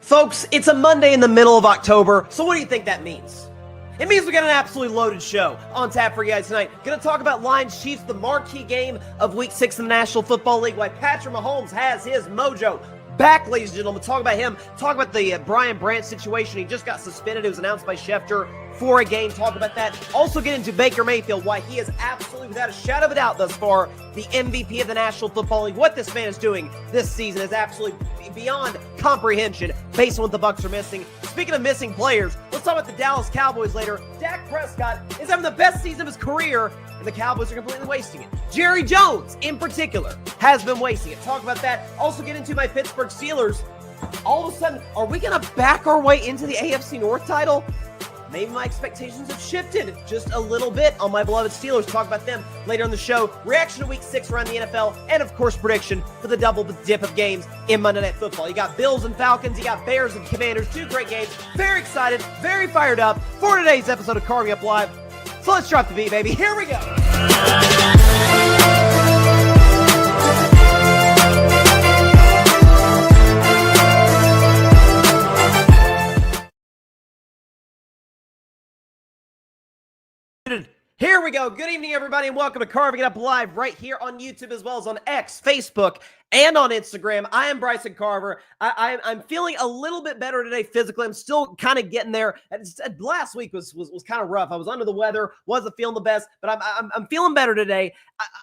Folks, it's a Monday in the middle of October, so what do you think that means? It means we got an absolutely loaded show on tap for you guys tonight. Gonna talk about Lions-Chiefs, the marquee game of Week 6 in the National Football League, why Patrick Mahomes has his mojo back, ladies and gentlemen. Talk about him, talk about the Brian Branch situation. He just got suspended. It was announced by Schefter for a game. Talk about that. Also get into Baker Mayfield, why he is absolutely, without a shadow of a doubt thus far, the MVP of the National Football League. What this man is doing this season is absolutely beyond comprehension based on what the Bucs are missing. Speaking of missing players, let's talk about the Dallas Cowboys later. Dak Prescott is having the best season of his career, and the Cowboys are completely wasting it. Jerry Jones, in particular, has been wasting it. Talk about that. Also get into my Pittsburgh Steelers. All of a sudden, are we going to back our way into the AFC North title? Maybe my expectations have shifted just a little bit on my beloved Steelers. Talk about them later in the show. Reaction to Week 6 around the NFL, and of course, prediction for the double dip of games in Monday Night Football. You got Bills and Falcons, you got Bears and Commanders, two great games. Very excited, very fired up for today's episode of Carving Up Live. So let's drop the beat, baby. Here we go. Here we go. Good evening, everybody, and welcome to Carving It Up Live right here on YouTube as well as on X, Facebook, and on Instagram. I am Bryson Carver. I'm feeling a little bit better today physically. I'm still kind of getting there. Last week was kind of rough. I was under the weather, wasn't feeling the best, but I'm feeling better today.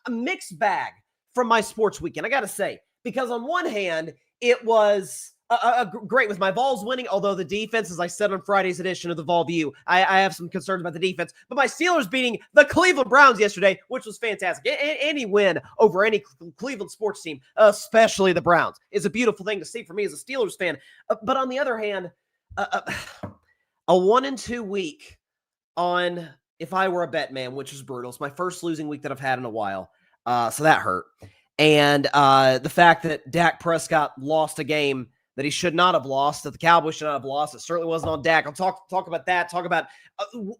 A mixed bag from my sports weekend, I got to say, because on one hand, it was great with my Vols winning, although the defense, as I said on Friday's edition of the Vol View, I have some concerns about the defense. But my Steelers beating the Cleveland Browns yesterday, which was fantastic. Any win over any Cleveland sports team, especially the Browns, is a beautiful thing to see for me as a Steelers fan. But on the other hand, a 1-2 week on If I Were a Bet Man, which was brutal. It's my first losing week that I've had in a while, so that hurt. And the fact that Dak Prescott lost a game that he should not have lost, that the Cowboys should not have lost. It certainly wasn't on Dak. I'll talk about that, talk about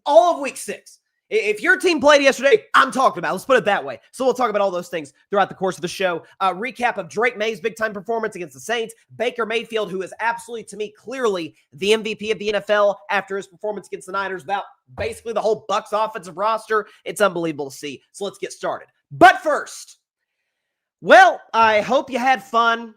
all of Week 6. If your team played yesterday, I'm talking about it. Let's put it that way. So we'll talk about all those things throughout the course of the show. Recap of Drake May's big-time performance against the Saints. Baker Mayfield, who is absolutely, to me, clearly the MVP of the NFL after his performance against the Niners, about basically the whole Bucs offensive roster. It's unbelievable to see. So let's get started. But first, well, I hope you had fun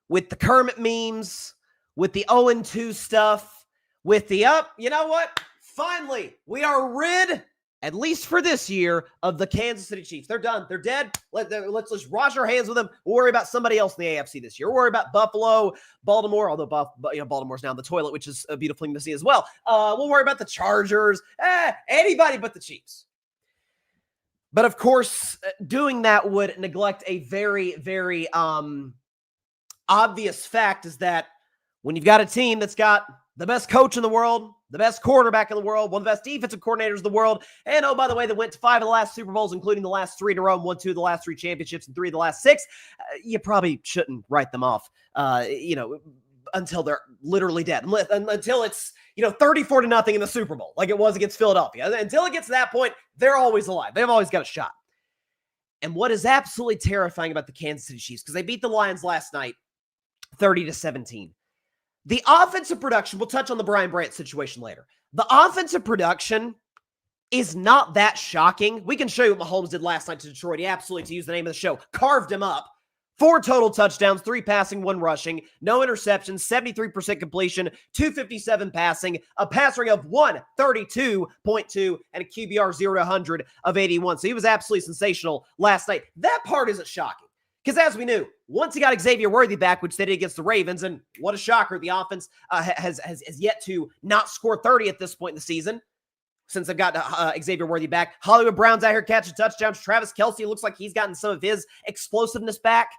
with the Kermit memes, with the 0-2 stuff, with the you know what? Finally, we are rid, at least for this year, of the Kansas City Chiefs. They're done. They're dead. Let's just wash our hands with them. We'll worry about somebody else in the AFC this year. We'll worry about Buffalo, Baltimore, although Baltimore's now in the toilet, which is a beautiful thing to see as well. We'll worry about the Chargers, anybody but the Chiefs. But of course, doing that would neglect a very, very obvious fact, is that when you've got a team that's got the best coach in the world, the best quarterback in the world, one of the best defensive coordinators in the world, and oh, by the way, they went to 5 of the last Super Bowls, including the last 3 in a row, and won 2 of the last 3 championships, and 3 of the last 6, you probably shouldn't write them off, until they're literally dead, until it's 34-0 in the Super Bowl, like it was against Philadelphia. Until it gets to that point, they're always alive. They've always got a shot. And what is absolutely terrifying about the Kansas City Chiefs, because they beat the Lions last night 30-17. The offensive production, we'll touch on the Brian Branch situation later. The offensive production is not that shocking. We can show you what Mahomes did last night to Detroit. He absolutely, to use the name of the show, carved him up. 4 total touchdowns, 3 passing, 1 rushing, no interceptions, 73% completion, 257 passing, a pass rating of 132.2, and a QBR 0-100 of 81. So he was absolutely sensational last night. That part isn't shocking, because as we knew, once he got Xavier Worthy back, which they did against the Ravens, and what a shocker, the offense has yet to not score 30 at this point in the season, since they've got Xavier Worthy back. Hollywood Brown's out here catching touchdowns. Travis Kelce looks like he's gotten some of his explosiveness back.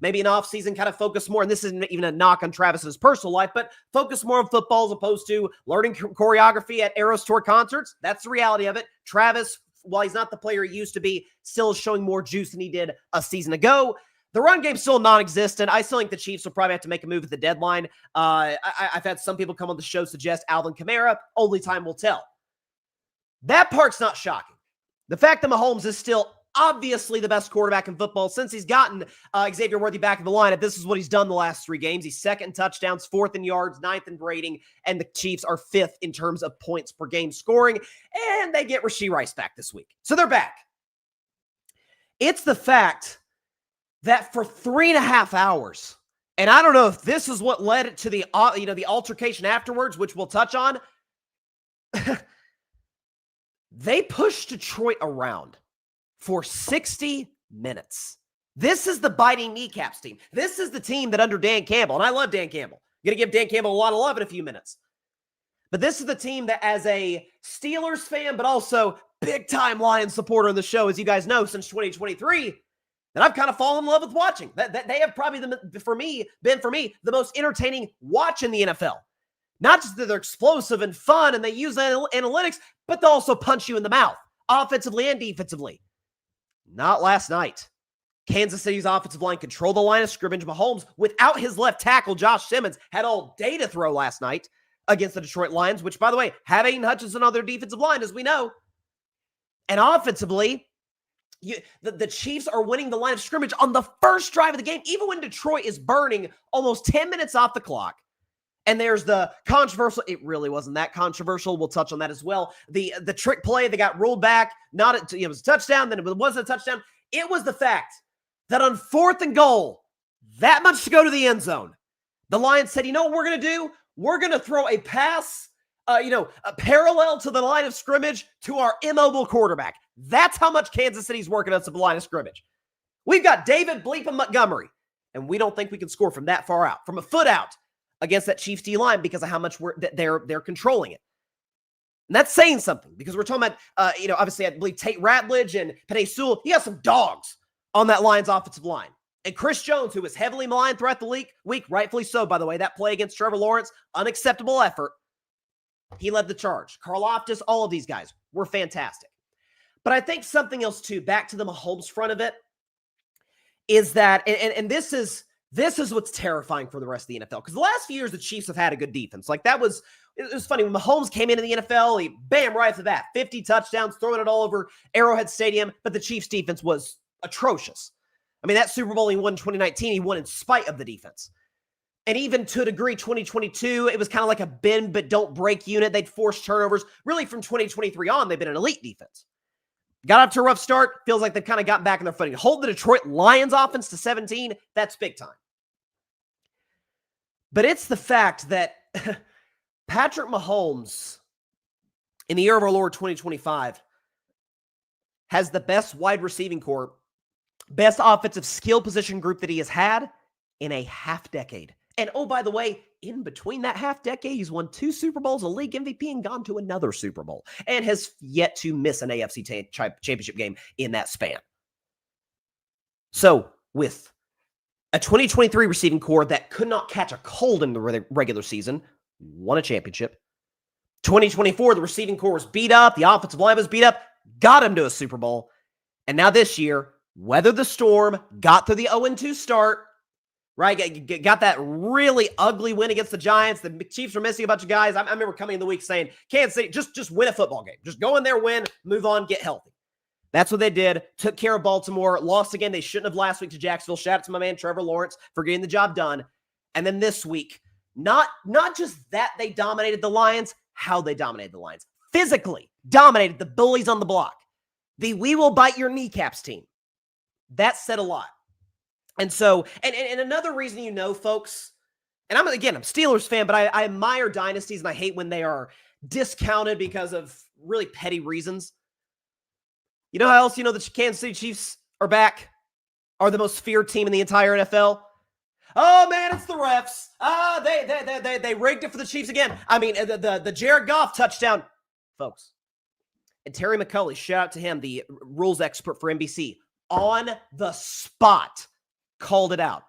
Maybe an offseason kind of focus more, and this isn't even a knock on Travis's personal life, but focus more on football as opposed to learning choreography at Eras Tour concerts. That's the reality of it. Travis, while he's not the player he used to be, still is showing more juice than he did a season ago. The run game's still non-existent. I still think the Chiefs will probably have to make a move at the deadline. I've had some people come on the show suggest Alvin Kamara. Only time will tell. That part's not shocking. The fact that Mahomes is still obviously the best quarterback in football since he's gotten Xavier Worthy back in the lineup. This is what he's done the last 3 games. He's 2nd in touchdowns, 4th in yards, 9th in rating, and the Chiefs are 5th in terms of points per game scoring, and they get Rashee Rice back this week. So they're back. It's the fact that for 3.5 hours, and I don't know if this is what led to the the altercation afterwards, which we'll touch on, they pushed Detroit around for 60 minutes. This is the biting kneecaps team. This is the team that under Dan Campbell, and I love Dan Campbell. I'm going to give Dan Campbell a lot of love in a few minutes. But this is the team that, as a Steelers fan, but also big-time Lions supporter in the show, as you guys know, since 2023, that I've kind of fallen in love with watching. That they have probably, been for me, the most entertaining watch in the NFL. Not just that they're explosive and fun and they use analytics, but they also punch you in the mouth, offensively and defensively. Not last night. Kansas City's offensive line controlled the line of scrimmage. Mahomes, without his left tackle, Josh Simmons, had all day to throw last night against the Detroit Lions, which, by the way, have Aiden Hutchinson on their defensive line, as we know. And offensively, the Chiefs are winning the line of scrimmage on the first drive of the game, even when Detroit is burning almost 10 minutes off the clock. And there's the controversial, it really wasn't that controversial. We'll touch on that as well. The trick play that got ruled back, it was a touchdown, then it wasn't a touchdown. It was the fact that on 4th and goal, that much to go to the end zone, the Lions said, you know what we're going to do? We're going to throw a pass, a parallel to the line of scrimmage to our immobile quarterback. That's how much Kansas City's working us at the line of scrimmage. We've got David Bleepin Montgomery, and we don't think we can score from that far out, from a foot out, against that Chiefs D line because of how much they're controlling it. And that's saying something because we're talking about, obviously I believe Tate Ratledge and Penei Sewell. You got some dogs on that Lions offensive line. And Chris Jones, who was heavily maligned throughout the week, rightfully so, by the way, that play against Trevor Lawrence, unacceptable effort. He led the charge. Karlaftis, all of these guys were fantastic. But I think something else too, back to the Mahomes front of it, is that, and this is what's terrifying for the rest of the NFL. Because the last few years, the Chiefs have had a good defense. Like it was funny. When Mahomes came into the NFL, he, bam, right off the bat, 50 touchdowns, throwing it all over Arrowhead Stadium. But the Chiefs defense was atrocious. I mean, that Super Bowl he won in 2019, he won in spite of the defense. And even to a degree, 2022, it was kind of like a bend but don't break unit. They'd force turnovers. Really, from 2023 on, they've been an elite defense. Got off to a rough start. Feels like they've kind of gotten back in their footing. Hold the Detroit Lions offense to 17. That's big time. But it's the fact that Patrick Mahomes, in the year of our Lord 2025, has the best wide receiving corps, best offensive skill position group that he has had in a half decade. And oh, by the way, in between that half decade, he's won 2 Super Bowls, a league MVP, and gone to another Super Bowl, and has yet to miss an AFC championship game in that span. So, with a 2023 receiving corps that could not catch a cold in the regular season, won a championship. 2024, the receiving corps was beat up, the offensive line was beat up, got him to a Super Bowl, and now this year, weathered the storm, got through the 0-2 start, right? Got that really ugly win against the Giants. The Chiefs were missing a bunch of guys. I remember coming in the week saying, Kansas City, just win a football game. Just go in there, win, move on, get healthy. That's what they did. Took care of Baltimore. Lost again. They shouldn't have last week to Jacksonville. Shout out to my man Trevor Lawrence for getting the job done. And then this week, not just that they dominated the Lions, how they dominated the Lions. Physically dominated the bullies on the block. The we will bite your kneecaps team. That said a lot. And so, and another reason, folks, and I'm a Steelers fan, but I admire dynasties and I hate when they are discounted because of really petty reasons. You know how else the Kansas City Chiefs are back? Are the most feared team in the entire NFL? Oh man, it's the refs. They rigged it for the Chiefs again. I mean, the Jared Goff touchdown, folks. And Terry McCulley, shout out to him, the rules expert for NBC, on the spot called it out.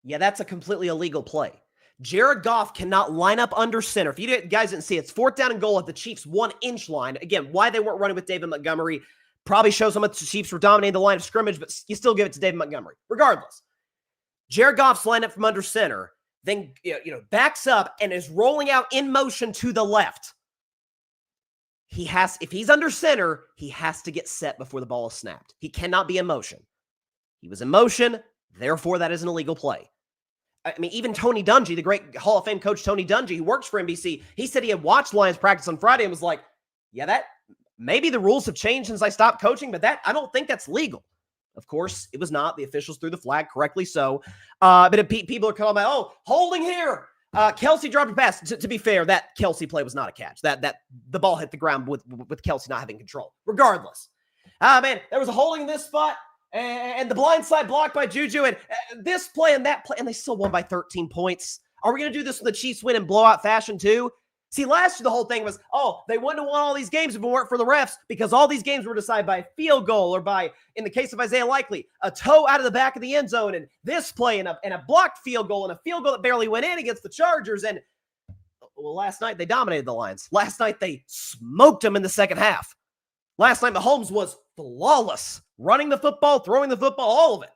Yeah, that's a completely illegal play. Jared Goff cannot line up under center. If you guys didn't see, it's 4th down and goal at the Chiefs' 1-inch line. Again, why they weren't running with David Montgomery probably shows how much the Chiefs were dominating the line of scrimmage, but you still give it to David Montgomery. Regardless, Jared Goff's lined up from under center, then backs up and is rolling out in motion to the left. if he's under center, he has to get set before the ball is snapped. He cannot be in motion. He was in motion, therefore that is an illegal play. I mean, even Tony Dungy, the great Hall of Fame coach Tony Dungy, who works for NBC, he said he had watched Lions practice on Friday and was like, yeah, that maybe the rules have changed since I stopped coaching, but I don't think that's legal. Of course, it was not. The officials threw the flag, correctly so. But if people are calling out, holding here. Kelsey dropped a pass. To be fair, that Kelsey play was not a catch. That the ball hit the ground with Kelsey not having control. Regardless. Man, there was a holding in this spot. And the blind side blocked by Juju, and this play and that play, and they still won by 13 points. Are we going to do this when the Chiefs win in blowout fashion too? See, last year the whole thing was, they wouldn't have won all these games if it weren't for the refs, because all these games were decided by a field goal or by, in the case of Isaiah Likely, a toe out of the back of the end zone, and this play and a blocked field goal and a field goal that barely went in against the Chargers. And well, last night they dominated the Lions. Last night they smoked them in the second half. Last night Mahomes was flawless, running the football, throwing the football, all of it.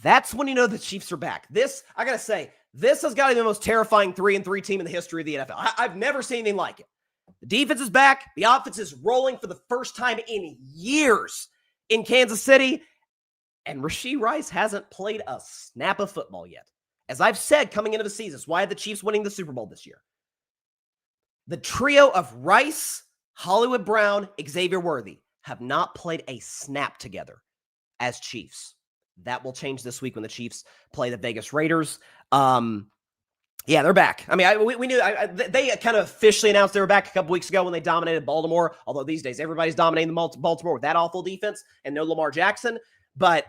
That's when you know the Chiefs are back. This, I got to say, this has got to be the most terrifying 3-3 team in the history of the NFL. I've never seen anything like it. The defense is back. The offense is rolling for the first time in years in Kansas City. And Rashee Rice hasn't played a snap of football yet. As I've said coming into the season, it's why the Chiefs winning the Super Bowl this year. The trio of Rice, Hollywood Brown, Xavier Worthy have not played a snap together as Chiefs. That will change this week when the Chiefs play the Vegas Raiders. Yeah, they're back. I mean, we knew they kind of officially announced they were back a couple weeks ago when they dominated Baltimore. Although these days everybody's dominating Baltimore with that awful defense and no Lamar Jackson. But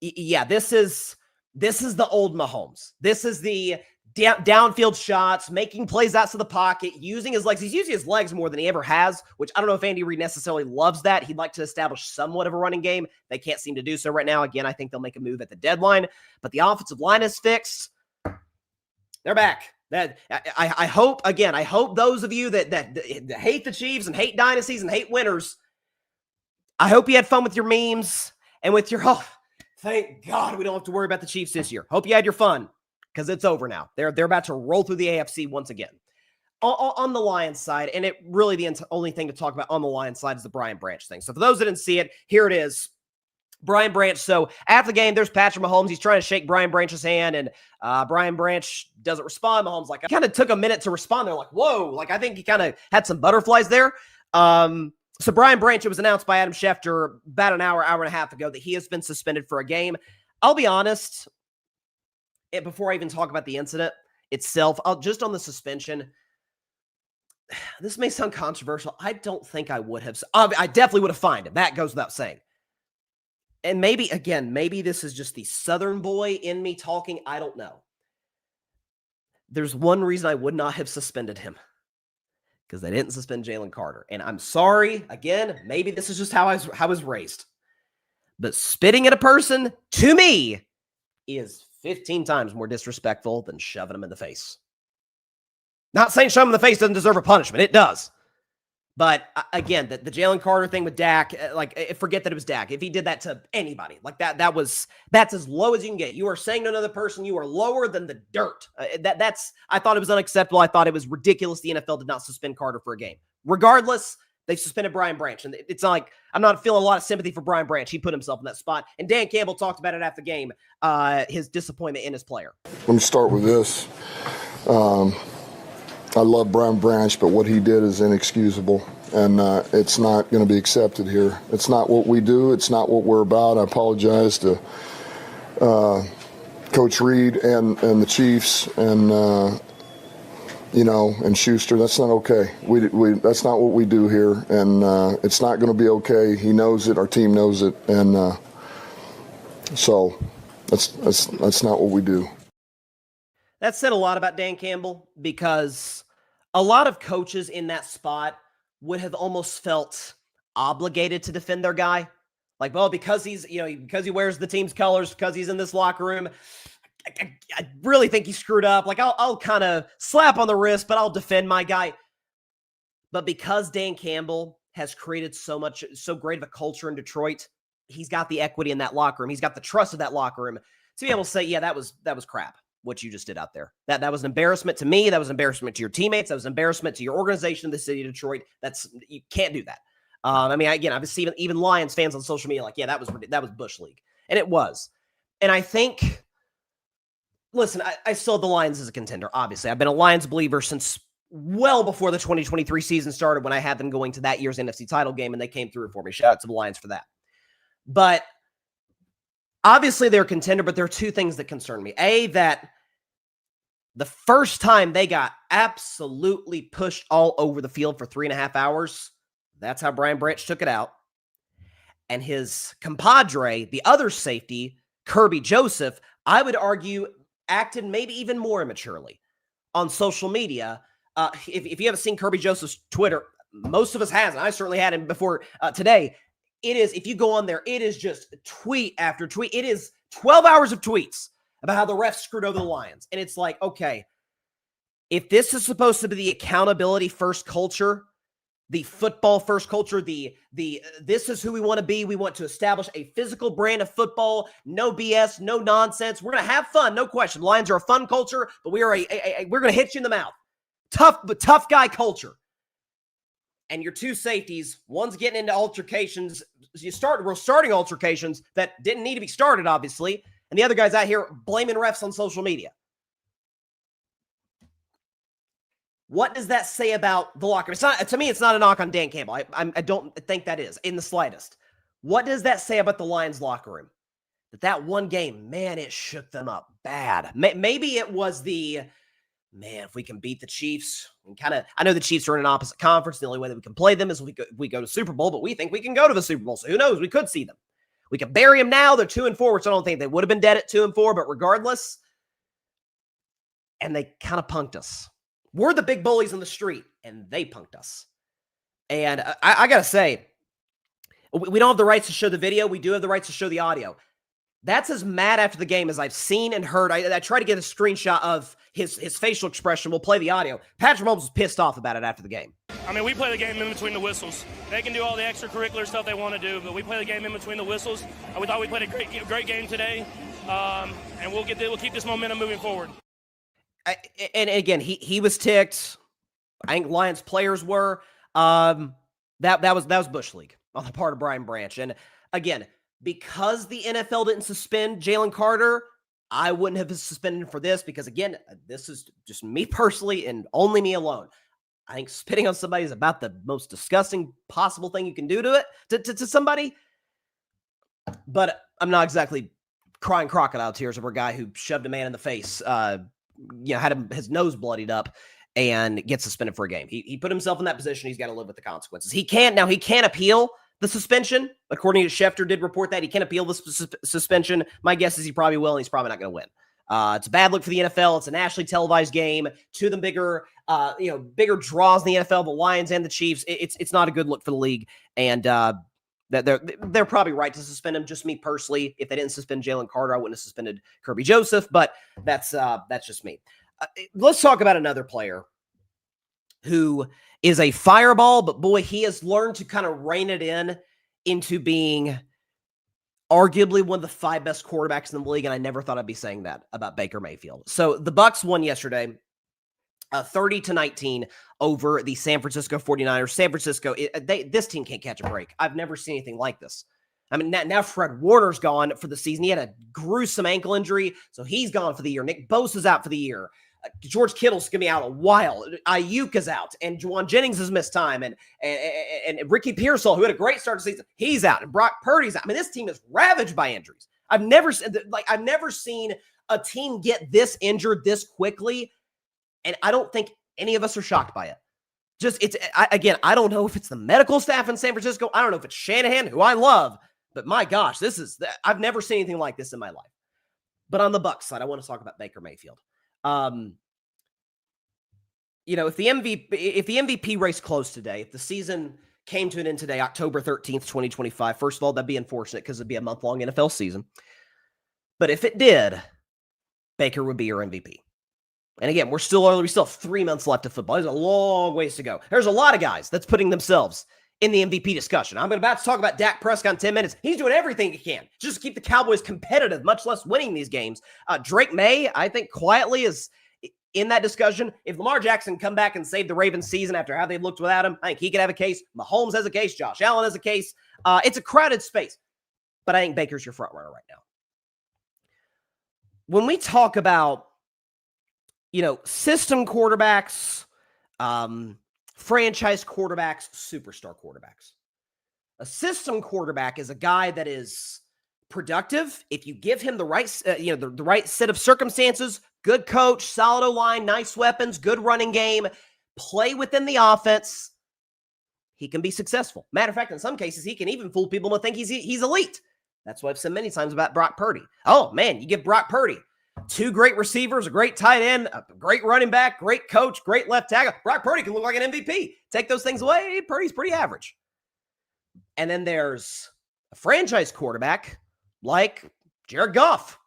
yeah, this is the old Mahomes. This is the downfield shots, making plays outside the pocket, using his legs. He's using his legs more than he ever has, which I don't know if Andy Reid necessarily loves that. He'd like to establish somewhat of a running game. They can't seem to do so right now. Again, I think they'll make a move at the deadline, but the offensive line is fixed. They're back. I hope those of you that hate the Chiefs and hate dynasties and hate winners, I hope you had fun with your memes and with your, thank God we don't have to worry about the Chiefs this year. Hope you had your fun. Because it's over now. They're about to roll through the AFC once again. On the Lions side, and it really the only thing to talk about on the Lions side is the Brian Branch thing. So for those that didn't see it, here it is. Brian Branch. So after the game, there's Patrick Mahomes. He's trying to shake Brian Branch's hand, and Brian Branch doesn't respond. Mahomes kind of took a minute to respond. They're like, whoa. I think he kind of had some butterflies there. So Brian Branch, it was announced by Adam Schefter about an hour and a half ago that he has been suspended for a game. I'll be honest, before I even talk about the incident itself, just on the suspension, this may sound controversial. I don't think I would have. I definitely would have fined him. That goes without saying. And maybe this is just the Southern boy in me talking. I don't know. There's one reason I would not have suspended him. Because they didn't suspend Jalen Carter. And I'm sorry, again, maybe this is just how I was raised. But spitting at a person, to me, is 15 times more disrespectful than shoving him in the face. Not saying shove him in the face doesn't deserve a punishment. It does. But again, the Jalen Carter thing with Dak, forget that it was Dak. If he did that to anybody, that's as low as you can get. You are saying to another person, you are lower than the dirt. I thought it was unacceptable. I thought it was ridiculous. The NFL did not suspend Carter for a game. Regardless, they suspended Brian Branch. And it's not like I'm not feeling a lot of sympathy for Brian Branch. He put himself in that spot. And Dan Campbell talked about it after the game, his disappointment in his player. Let me start with this. I love Brian Branch, but what he did is inexcusable, and it's not going to be accepted here. It's not what we do. It's not what we're about. I apologize to Coach Reid and the Chiefs and and Schuster. That's not okay. That's not what we do here, and it's not going to be okay. He knows it. Our team knows it, and so that's not what we do. That said a lot about Dan Campbell, because a lot of coaches in that spot would have almost felt obligated to defend their guy. Like, well, because because he wears the team's colors, because he's in this locker room, I really think he screwed up. Like, I'll kind of slap on the wrist, but I'll defend my guy. But because Dan Campbell has created so great of a culture in Detroit, he's got the equity in that locker room. He's got the trust of that locker room to be able to say, yeah, that was crap. what you just did out there. That was an embarrassment to me. That was an embarrassment to your teammates. That was an embarrassment to your organization, the city of Detroit. You can't do that. I've seen even Lions fans on social media like, yeah, that was Bush League. And it was. And I think, listen, I still have the Lions as a contender, obviously. I've been a Lions believer since well before the 2023 season started, when I had them going to that year's NFC title game, and they came through for me. Shout out to the Lions for that. But obviously they're a contender, but there are two things that concern me. A, that the first time they got absolutely pushed all over the field for 3.5 hours, that's how Brian Branch took it out. And his compadre, the other safety, Kirby Joseph, I would argue acted maybe even more immaturely on social media. If you haven't seen Kirby Joseph's Twitter, most of us hasn't. I certainly had him before today. It is, if you go on there, it is just tweet after tweet. It is 12 hours of tweets about how the refs screwed over the Lions. And it's like, okay, if this is supposed to be the accountability first culture, the football first culture, this is who we want to be. We want to establish a physical brand of football, no BS, no nonsense. We're going to have fun, no question. Lions are a fun culture, but we're going to hit you in the mouth. Tough guy culture. And your two safeties, one's getting into altercations. We're starting altercations that didn't need to be started, obviously. And the other guy's out here blaming refs on social media. What does that say about the locker room? To me, it's not a knock on Dan Campbell. I don't think that is in the slightest. What does that say about the Lions locker room? That one game, man, it shook them up bad. Maybe it was if we can beat the Chiefs, I know the Chiefs are in an opposite conference. The only way that we can play them is we go to Super Bowl, but we think we can go to the Super Bowl. So who knows? We could see them. We could bury them now. They're 2-4, which I don't think they would have been dead at 2-4, but regardless. And they kind of punked us. We're the big bullies in the street, and they punked us. And I got to say, we don't have the rights to show the video. We do have the rights to show the audio. That's as mad after the game as I've seen and heard. I tried to get a screenshot of his facial expression. We'll play the audio. Patrick Mahomes was pissed off about it after the game. I mean, we play the game in between the whistles. They can do all the extracurricular stuff they want to do, but we play the game in between the whistles. We thought we played a great game today, and we'll keep this momentum moving forward. And again, he was ticked. I think Lions players were. That was Bush League on the part of Brian Branch. And again, because the NFL didn't suspend Jalen Carter, I wouldn't have suspended him for this, because again, this is just me personally and only me alone. I think spitting on somebody is about the most disgusting possible thing you can do to somebody. But I'm not exactly crying crocodile tears over a guy who shoved a man in the face, had his nose bloodied up and gets suspended for a game. He put himself in that position. He's got to live with the consequences. He can't appeal the suspension. According to Schefter, did report that he can't appeal the suspension. My guess is he probably will, and he's probably not going to win. It's a bad look for the NFL. It's a nationally televised game. Two of them bigger draws in the NFL, the Lions and the Chiefs. It's not a good look for the league, and they're probably right to suspend him. Just me personally, if they didn't suspend Jalen Carter, I wouldn't have suspended Kirby Joseph. But that's just me. Let's talk about another player who is a fireball, but boy, he has learned to kind of rein it into being arguably one of the 5 best quarterbacks in the league, and I never thought I'd be saying that about Baker Mayfield. So the Bucs won yesterday, 30-19 over the San Francisco 49ers. San Francisco, this team can't catch a break. I've never seen anything like this. I mean, now Fred Warner's gone for the season. He had a gruesome ankle injury, so he's gone for the year. Nick Bosa's out for the year. George Kittle's going to be out a while. Ayuk is out, and Juwan Jennings has missed time, and Ricky Pearsall, who had a great start to the season, he's out, and Brock Purdy's out. I mean, this team is ravaged by injuries. I've never seen a team get this injured this quickly, and I don't think any of us are shocked by it. I don't know if it's the medical staff in San Francisco. I don't know if it's Shanahan, who I love, but my gosh, I've never seen anything like this in my life. But on the Bucs side, I want to talk about Baker Mayfield. If the MVP race closed today, if the season came to an end today, October 13th, 2025, first of all, that'd be unfortunate because it'd be a month-long NFL season. But if it did, Baker would be your MVP. And again, we're still early. We still have 3 months left of football. There's a long ways to go. There's a lot of guys that's putting themselves in the MVP discussion. I'm about to talk about Dak Prescott in 10 minutes. He's doing everything he can just to keep the Cowboys competitive, much less winning these games. Drake May, I think, quietly is in that discussion. If Lamar Jackson come back and save the Ravens season after how they've looked without him, I think he could have a case. Mahomes has a case. Josh Allen has a case. It's a crowded space. But I think Baker's your front runner right now. When we talk about, system quarterbacks, franchise quarterbacks, superstar quarterbacks, a system quarterback is a guy that is productive if you give him the right, the right set of circumstances. Good coach, solid O-line, nice weapons, good running game, play within the offense. He can be successful. Matter of fact, in some cases, he can even fool people to think he's elite. That's what I've said many times about Brock Purdy. Oh, man, you give Brock Purdy 2 great receivers, a great tight end, a great running back, great coach, great left tackle. Brock Purdy can look like an MVP. Take those things away, Purdy's pretty average. And then there's a franchise quarterback like Jared Goff,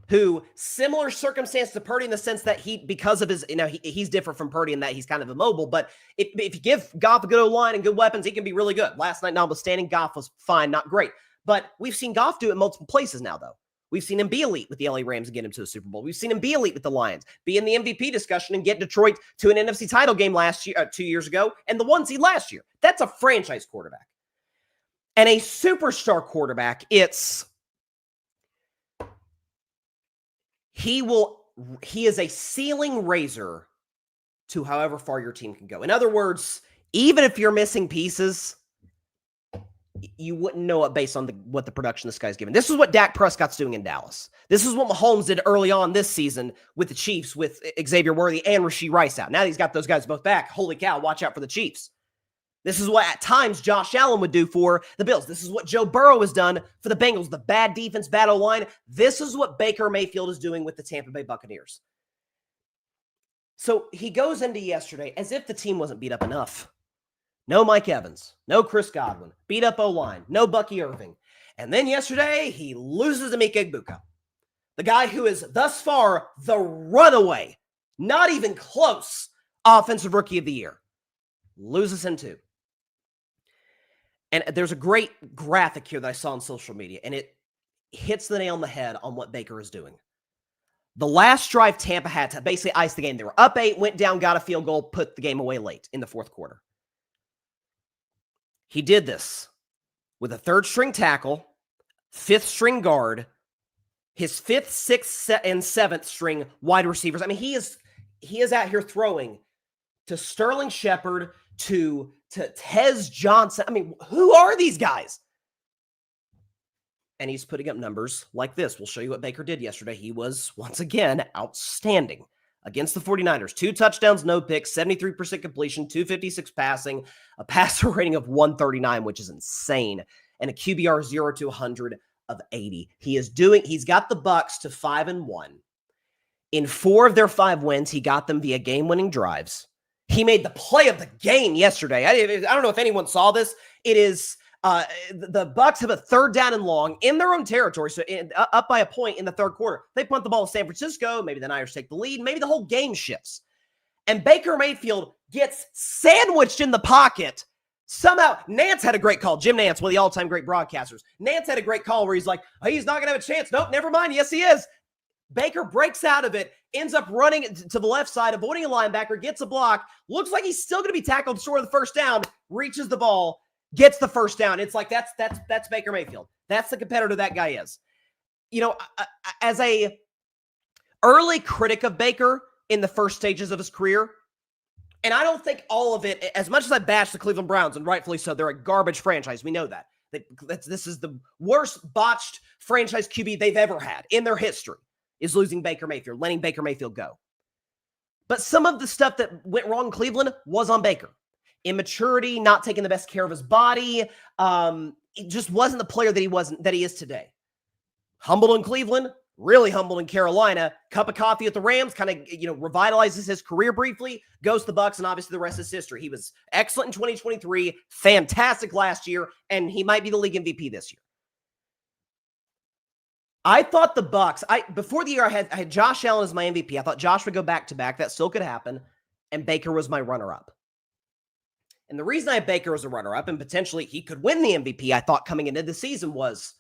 who similar circumstance to Purdy in the sense that because of his, he's different from Purdy in that he's kind of immobile, but if you give Goff a good O-line and good weapons, he can be really good. Last night, notwithstanding, Goff was fine, not great. But we've seen Goff do it in multiple places now, though. We've seen him be elite with the LA Rams and get him to the Super Bowl. We've seen him be elite with the Lions, be in the MVP discussion and get Detroit to an NFC title game 2 years ago, and the 1 seed last year. That's a franchise quarterback. And a superstar quarterback, he is a ceiling raiser to however far your team can go. In other words, even if you're missing pieces, you wouldn't know it based on what the production this guy's given. This is what Dak Prescott's doing in Dallas. This is what Mahomes did early on this season with the Chiefs, with Xavier Worthy and Rashee Rice out. Now he's got those guys both back. Holy cow, watch out for the Chiefs. This is what at times Josh Allen would do for the Bills. This is what Joe Burrow has done for the Bengals. The bad defense, bad O-line. This is what Baker Mayfield is doing with the Tampa Bay Buccaneers. So he goes into yesterday as if the team wasn't beat up enough. No Mike Evans, no Chris Godwin, beat up O-line, no Bucky Irving. And then yesterday, he loses to Mika Egbuka, the guy who is thus far the runaway, not even close, offensive rookie of the year. Loses him too. And there's a great graphic here that I saw on social media, and it hits the nail on the head on what Baker is doing. The last drive Tampa had to basically ice the game. They were up 8, went down, got a field goal, put the game away late in the fourth quarter. He did this with a 3rd-string tackle, 5th-string guard, his 5th, 6th, and 7th-string wide receivers. I mean, he is out here throwing to Sterling Shepard, to Tez Johnson. I mean, who are these guys? And he's putting up numbers like this. We'll show you what Baker did yesterday. He was, once again, outstanding against the 49ers. 2 touchdowns, no picks, 73% completion, 256 passing, a passer rating of 139, which is insane, and a QBR 0 to 100 of 80. He's got the Bucs to 5-1. In 4 of their 5 wins, he got them via game-winning drives. He made the play of the game yesterday. I don't know if anyone saw this. It is the Bucs have a 3rd down and long in their own territory, so up by a point in the 3rd quarter. They punt the ball to San Francisco. Maybe the Niners take the lead. Maybe the whole game shifts. And Baker Mayfield gets sandwiched in the pocket. Somehow, Nance had a great call. Jim Nance, one of the all-time great broadcasters. Nance had a great call where he's like, oh, he's not going to have a chance. Nope, never mind. Yes, he is. Baker breaks out of it, ends up running to the left side, avoiding a linebacker, gets a block. Looks like he's still going to be tackled short of the 1st down, reaches the ball, gets the 1st down. It's like, that's Baker Mayfield. That's the competitor that guy is. As a early critic of Baker in the first stages of his career, and I don't think all of it, as much as I bash the Cleveland Browns, and rightfully so, they're a garbage franchise. We know that. This is the worst botched franchise QB they've ever had in their history, is losing Baker Mayfield, letting Baker Mayfield go. But some of the stuff that went wrong in Cleveland was on Baker. Immaturity, not taking the best care of his body. It just wasn't the player that he is today. Humbled in Cleveland, really humbled in Carolina. Cup of coffee at the Rams, kind of revitalizes his career briefly. Goes to the Bucs, and obviously the rest is history. He was excellent in 2023, fantastic last year, and he might be the league MVP this year. I thought the Bucs, before the year I had Josh Allen as my MVP. I thought Josh would go back-to-back. That still could happen. And Baker was my runner-up. And the reason I had Baker as a runner-up and potentially he could win the MVP, I thought coming into the season was,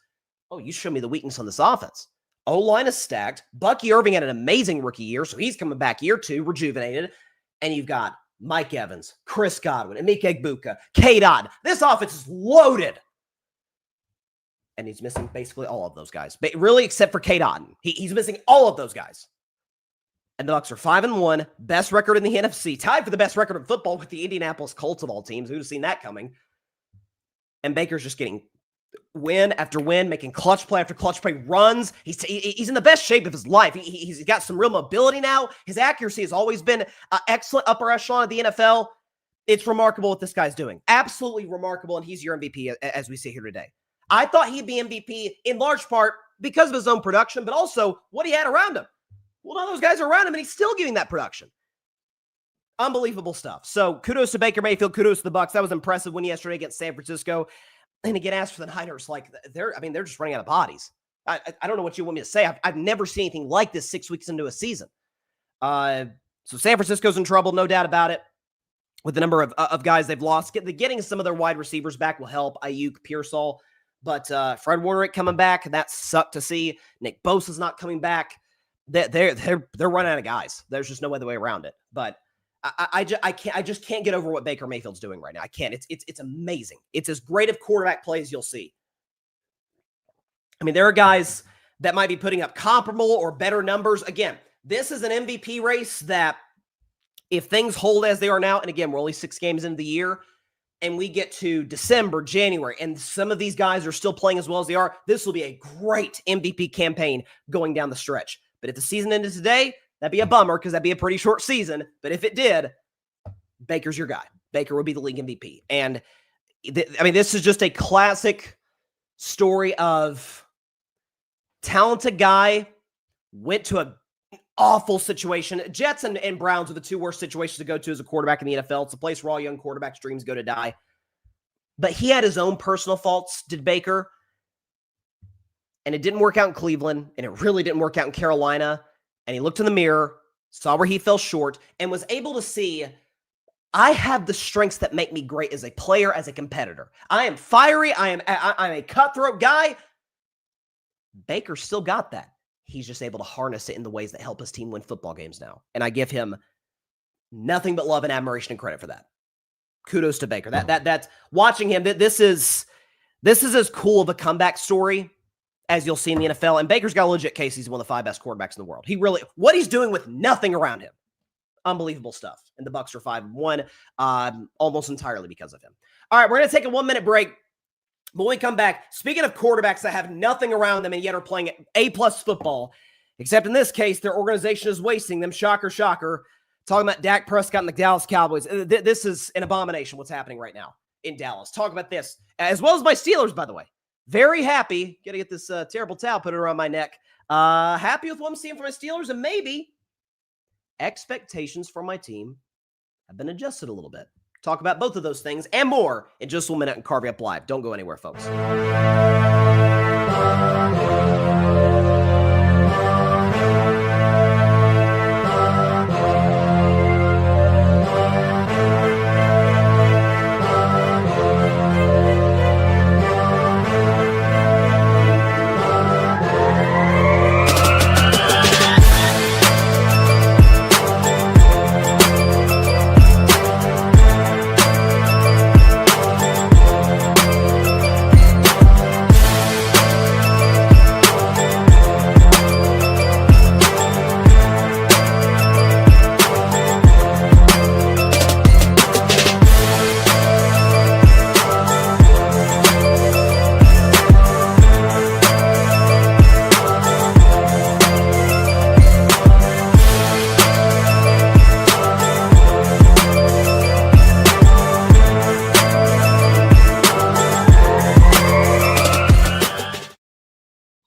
oh, you show me the weakness on this offense. O-line is stacked. Bucky Irving had an amazing rookie year, so he's coming back year 2, rejuvenated. And you've got Mike Evans, Chris Godwin, Emeka Egbuka, K-Dot. This offense is loaded. And he's missing basically all of those guys. But really, except for K-Dot. He's missing all of those guys. And the Bucs are 5-1, best record in the NFC, tied for the best record in football with the Indianapolis Colts of all teams. Who'd have seen that coming? And Baker's just getting win after win, making clutch play after clutch play runs. He's in the best shape of his life. He's got some real mobility now. His accuracy has always been excellent, upper echelon of the NFL. It's remarkable what this guy's doing. Absolutely remarkable, and he's your MVP as we sit here today. I thought he'd be MVP in large part because of his own production, but also what he had around him. Well, none of those guys are around him, and he's still giving that production. Unbelievable stuff. So kudos to Baker Mayfield. Kudos to the Bucs. That was impressive win yesterday against San Francisco. And again, as for the Niners, like they're just running out of bodies. I don't know what you want me to say. I've never seen anything like this 6 weeks into a season. So San Francisco's in trouble, no doubt about it. With the number of guys they've lost, getting some of their wide receivers back will help. Ayuk, Pearsall, but Fred Warner coming back, and that sucked to see. Nick Bosa's not coming back. They're running out of guys. There's just no other way around it. But I just can't get over what Baker Mayfield's doing right now. I can't. It's amazing. It's as great of quarterback play as you'll see. I mean, there are guys that might be putting up comparable or better numbers. Again, this is an MVP race that if things hold as they are now, and again, we're only 6 games into the year, and we get to December, January, and some of these guys are still playing as well as they are, this will be a great MVP campaign going down the stretch. But if the season ended today, that'd be a bummer because that'd be a pretty short season. But if it did, Baker's your guy. Baker would be the league MVP. And this is just a classic story of talented guy, went to an awful situation. Jets and Browns are the 2 worst situations to go to as a quarterback in the NFL. It's a place where all young quarterbacks' dreams go to die. But he had his own personal faults, did Baker. And it didn't work out in Cleveland, and it really didn't work out in Carolina. And he looked in the mirror, saw where he fell short, and was able to see, I have the strengths that make me great as a player, as a competitor. I am fiery. I'm a cutthroat guy. Baker still got that. He's just able to harness it in the ways that help his team win football games now. And I give him nothing but love and admiration and credit for that. Kudos to Baker. That's watching him. This is as cool of a comeback story as you'll see in the NFL. And Baker's got a legit case. He's one of the 5 best quarterbacks in the world. What he's doing with nothing around him. Unbelievable stuff. And the Bucs are 5-1 almost entirely because of him. All right, we're going to take a 1-minute break. But when we come back, speaking of quarterbacks that have nothing around them and yet are playing A-plus football, except in this case, their organization is wasting them. Shocker, shocker. Talking about Dak Prescott and the Dallas Cowboys. This is an abomination what's happening right now in Dallas. Talk about this. As well as my Steelers, by the way. Very happy. Got to get this terrible towel put around my neck. Happy with what I'm seeing from my Steelers, and maybe expectations for my team have been adjusted a little bit. Talk about both of those things and more in just 1 minute and Carving Up Live. Don't go anywhere, folks.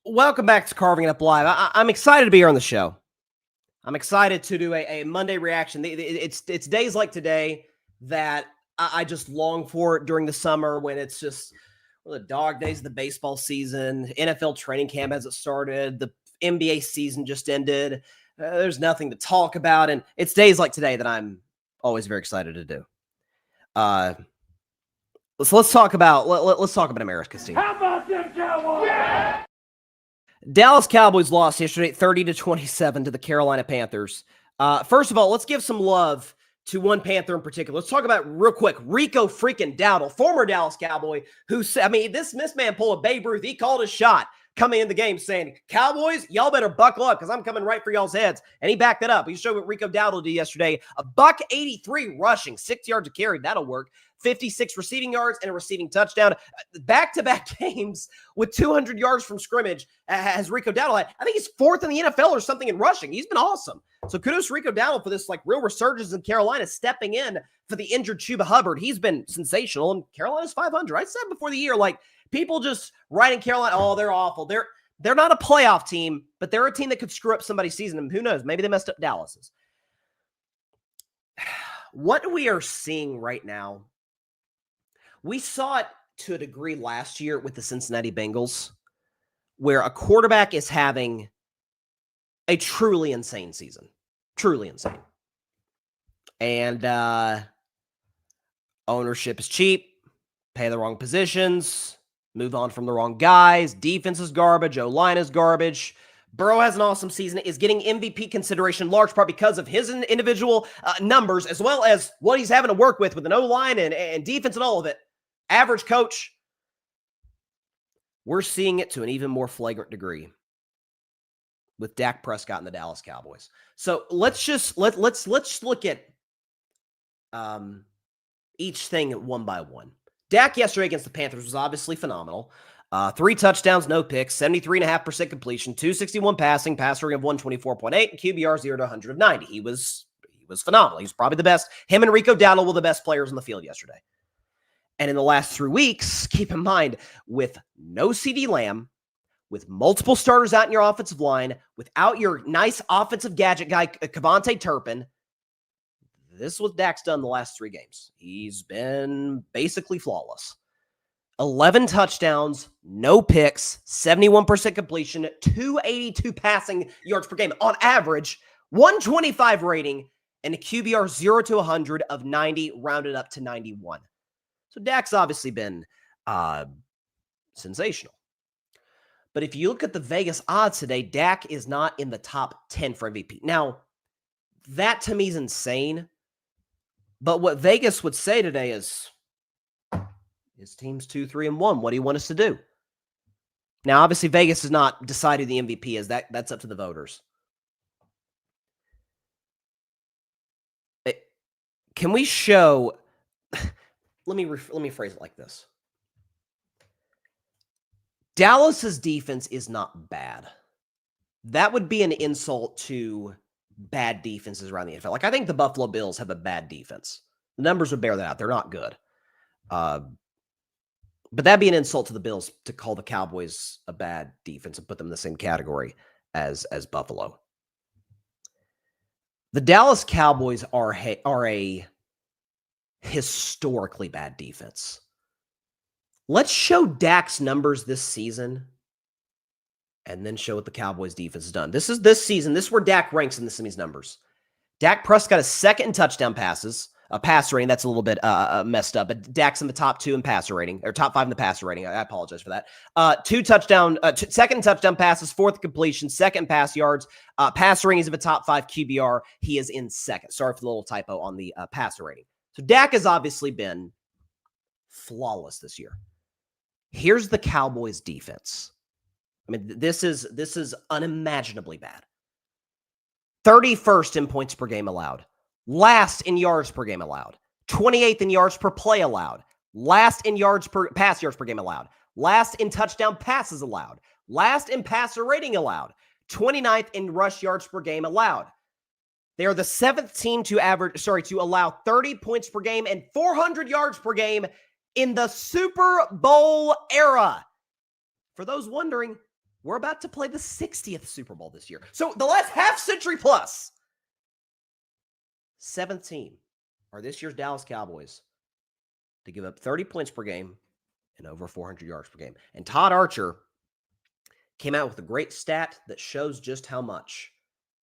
Welcome back to Carving It Up Live. I'm excited to be here on the show. I'm excited to do a Monday reaction. It's days like today that I just long for during the summer when it's just the dog days of the baseball season. NFL training camp hasn't started. The NBA season just ended. There's nothing to talk about. And it's days like today that I'm always very excited to do. let's talk about let's talk about America's team. How about them Cowboys? Yeah! Dallas Cowboys lost yesterday 30-27 to the Carolina Panthers. First of all, let's give some love to one Panther in particular. Let's talk about real quick Rico freaking Dowdle, former Dallas Cowboy, who said, I mean, this man pulled a Babe Ruth. He called a shot coming in the game saying, Cowboys, y'all better buckle up because I'm coming right for y'all's heads. And he backed it up. He showed what Rico Dowdle did yesterday. A $183 rushing, 6 yards a carry. That'll work. 56 receiving yards and a receiving touchdown. Back-to-back games with 200 yards from scrimmage has Rico Dowdle had. I think he's fourth in the NFL or something in rushing. He's been awesome. So kudos to Rico Dowdle for this like real resurgence in Carolina, stepping in for the injured Chuba Hubbard. He's been sensational, and Carolina's 500. I said before the year, like, people just writing Carolina, oh, they're awful. They're not a playoff team, but they're a team that could screw up somebody's season. And who knows? Maybe they messed up Dallas's. What we are seeing right now, we saw it to a degree last year with the Cincinnati Bengals, where a quarterback is having a truly insane season. Truly insane. And ownership is cheap, pay the wrong positions, move on from the wrong guys, defense is garbage, O-line is garbage. Burrow has an awesome season, is getting MVP consideration in large part because of his individual numbers, as well as what he's having to work with an O-line and defense and all of it. Average coach. We're seeing it to an even more flagrant degree with Dak Prescott and the Dallas Cowboys. So let's look at each thing one by one. Dak yesterday against the Panthers was obviously phenomenal. 3 touchdowns, no picks, 73.5% completion, 261 passing, passer rating of 124.8, and QBR 0 to 100 of 90. He was phenomenal. He was probably the best. Him and Rico Dowdle were the best players on the field yesterday. And in the last 3 weeks, keep in mind, with no CeeDee Lamb, with multiple starters out in your offensive line, without your nice offensive gadget guy, Kevontae Turpin, this is what Dak's done the last 3 games. He's been basically flawless. 11 touchdowns, no picks, 71% completion, 282 passing yards per game on average, 125 rating, and a QBR 0 to 100 of 90, rounded up to 91. So Dak's obviously been sensational. But if you look at the Vegas odds today, Dak is not in the top 10 for MVP. Now, that to me is insane. But what Vegas would say today is, his team's 2-3-1. What do you want us to do? Now, obviously, Vegas has not decided the MVP is. That's up to the voters. Can we show... Let me phrase it like this. Dallas's defense is not bad. That would be an insult to bad defenses around the NFL. Like, I think the Buffalo Bills have a bad defense. The numbers would bear that out. They're not good. But that'd be an insult to the Bills to call the Cowboys a bad defense and put them in the same category as Buffalo. The Dallas Cowboys are a historically bad defense. Let's show Dak's numbers this season and then show what the Cowboys defense has done. This season. This is where Dak ranks in these numbers. Dak Prescott is second in touchdown passes. Passer rating, that's a little bit messed up, but Dak's in the top 2 in passer rating, or top 5 in the passer rating. I apologize for that. Second touchdown passes, 4th completion, 2nd pass yards. Passer rating is of a top 5 QBR. He is in 2nd. Sorry for the little typo on the passer rating. So Dak has obviously been flawless this year. Here's the Cowboys defense. I mean, this is unimaginably bad. 31st in points per game allowed. Last in yards per game allowed. 28th in yards per play allowed. Last in pass yards per game allowed. Last in touchdown passes allowed. Last in passer rating allowed. 29th in rush yards per game allowed. They are the 7th team to allow 30 points per game and 400 yards per game in the Super Bowl era. For those wondering, we're about to play the 60th Super Bowl this year. So the last half century plus, 7th team are this year's Dallas Cowboys to give up 30 points per game and over 400 yards per game. And Todd Archer came out with a great stat that shows just how much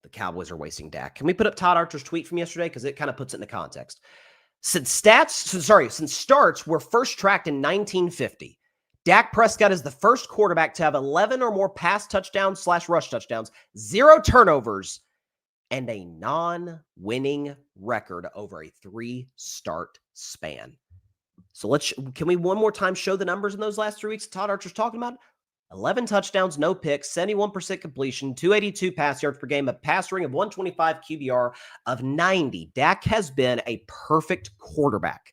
the Cowboys are wasting Dak. Can we put up Todd Archer's tweet from yesterday? Because it kind of puts it into context. Since starts were first tracked in 1950, Dak Prescott is the first quarterback to have 11 or more pass touchdowns / rush touchdowns, 0 turnovers, and a non-winning record over a 3-start span. So can we one more time show the numbers in those last 3 weeks Todd Archer's talking about? 11 touchdowns, no picks, 71% completion, 282 pass yards per game, a pass rating of 125, QBR of 90. Dak has been a perfect quarterback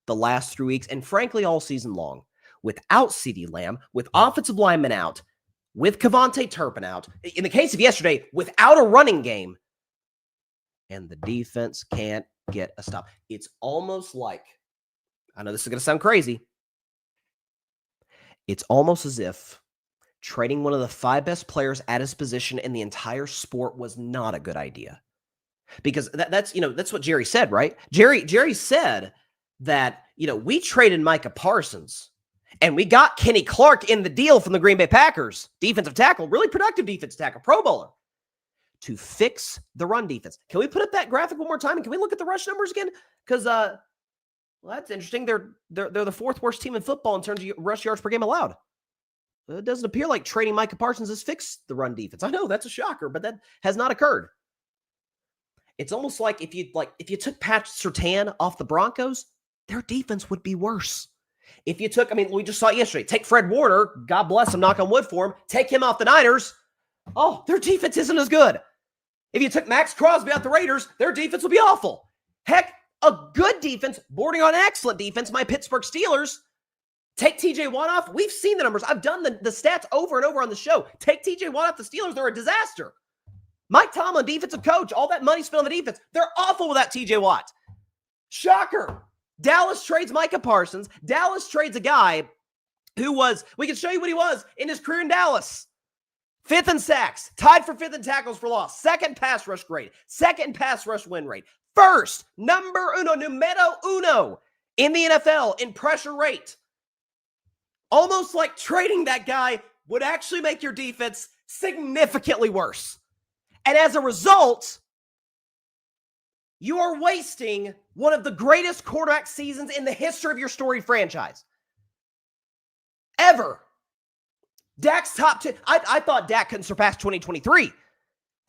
the last 3 weeks, and frankly, all season long. Without CeeDee Lamb, with offensive linemen out, with Kevontae Turpin out, in the case of yesterday, without a running game, and the defense can't get a stop. It's almost like, I know this is going to sound crazy, it's almost as if trading one of the 5 best players at his position in the entire sport was not a good idea. Because that's what Jerry said, right? Jerry said that, we traded Micah Parsons and we got Kenny Clark in the deal from the Green Bay Packers, defensive tackle, really productive defensive tackle, Pro Bowler, to fix the run defense. Can we put up that graphic one more time? And can we look at the rush numbers again? Because, that's interesting. They're the 4th worst team in football in terms of rush yards per game allowed. It doesn't appear like trading Micah Parsons has fixed the run defense. I know that's a shocker, but that has not occurred. It's almost like if you took Pat Surtain off the Broncos, their defense would be worse. If you took, we just saw it yesterday, take Fred Warner, God bless him, knock on wood for him, take him off the Niners, their defense isn't as good. If you took Max Crosby out the Raiders, their defense would be awful. Heck, a good defense, bordering on excellent defense, my Pittsburgh Steelers. Take TJ Watt off. We've seen the numbers. I've done the stats over and over on the show. Take TJ Watt off the Steelers. They're a disaster. Mike Tomlin, defensive coach, all that money spent on the defense. They're awful without TJ Watt. Shocker. Dallas trades Micah Parsons. Dallas trades a guy who we can show you what he was in his career in Dallas. 5th in sacks, tied for 5th in tackles for loss, 2nd pass rush grade, 2nd pass rush win rate, 1st, numero uno in the NFL in pressure rate. Almost like trading that guy would actually make your defense significantly worse. And as a result, you are wasting one of the greatest quarterback seasons in the history of your storied franchise. Ever. Dak's top 10. I thought Dak couldn't surpass 2023.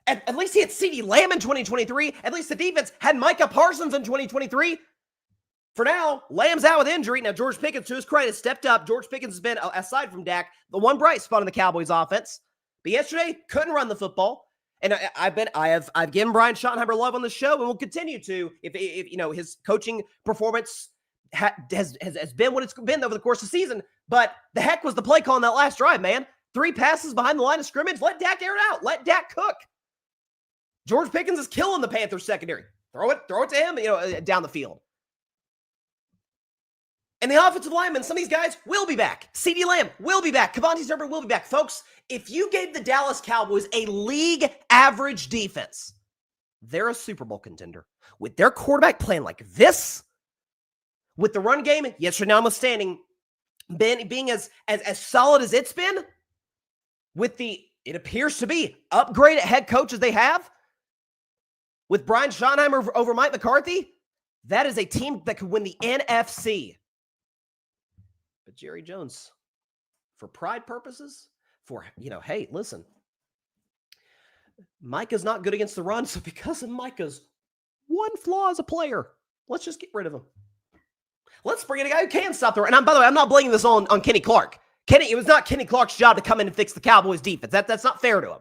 At least he had CeeDee Lamb in 2023. At least the defense had Micah Parsons in 2023. For now, Lamb's out with injury. Now, George Pickens, to his credit, stepped up. George Pickens has been, aside from Dak, the one bright spot in the Cowboys offense. But yesterday, couldn't run the football. And I've given Brian Schottenheimer love on the show, and will continue to if his coaching performance has been what it's been over the course of the season. But the heck was the play call on that last drive, man. 3 passes behind the line of scrimmage. Let Dak air it out. Let Dak cook. George Pickens is killing the Panthers secondary. Throw it to him, down the field. And the offensive linemen, some of these guys will be back. CeeDee Lamb will be back. Kevontae Turpin will be back. Folks, if you gave the Dallas Cowboys a league average defense, they're a Super Bowl contender. With their quarterback playing like this, with the run game, yesterday notwithstanding, being as solid as it's been, with it appears to be, upgraded head coach as they have, with Brian Schottenheimer over Mike McCarthy, that is a team that could win the NFC. But Jerry Jones, for pride purposes, hey, listen, Micah's not good against the run, so because of Micah's one flaw as a player, let's just get rid of him. Let's bring in a guy who can stop the run. And by the way, I'm not blaming this on Kenny Clark. It was not Kenny Clark's job to come in and fix the Cowboys defense. That's not fair to him.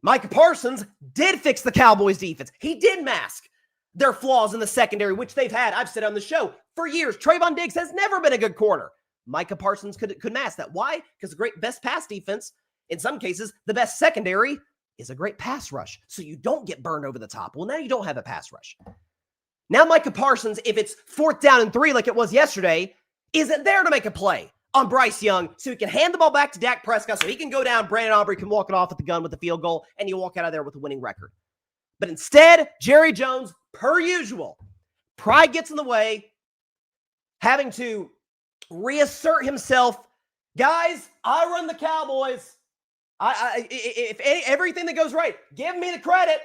Micah Parsons did fix the Cowboys defense. He did mask their flaws in the secondary, which they've had, I've said on the show, for years. Trayvon Diggs has never been a good corner. Micah Parsons could mask that. Why? Because the great best pass defense, in some cases, the best secondary is a great pass rush. So you don't get burned over the top. Well, now you don't have a pass rush. Now Micah Parsons, if it's 4th down and 3 like it was yesterday, isn't there to make a play on Bryce Young so he can hand the ball back to Dak Prescott so he can go down, Brandon Aubrey can walk it off at the gun with the field goal, and you walk out of there with a winning record. But instead, Jerry Jones, per usual, pride gets in the way, having to reassert himself. Guys, I run the Cowboys. If everything that goes right, give me the credit.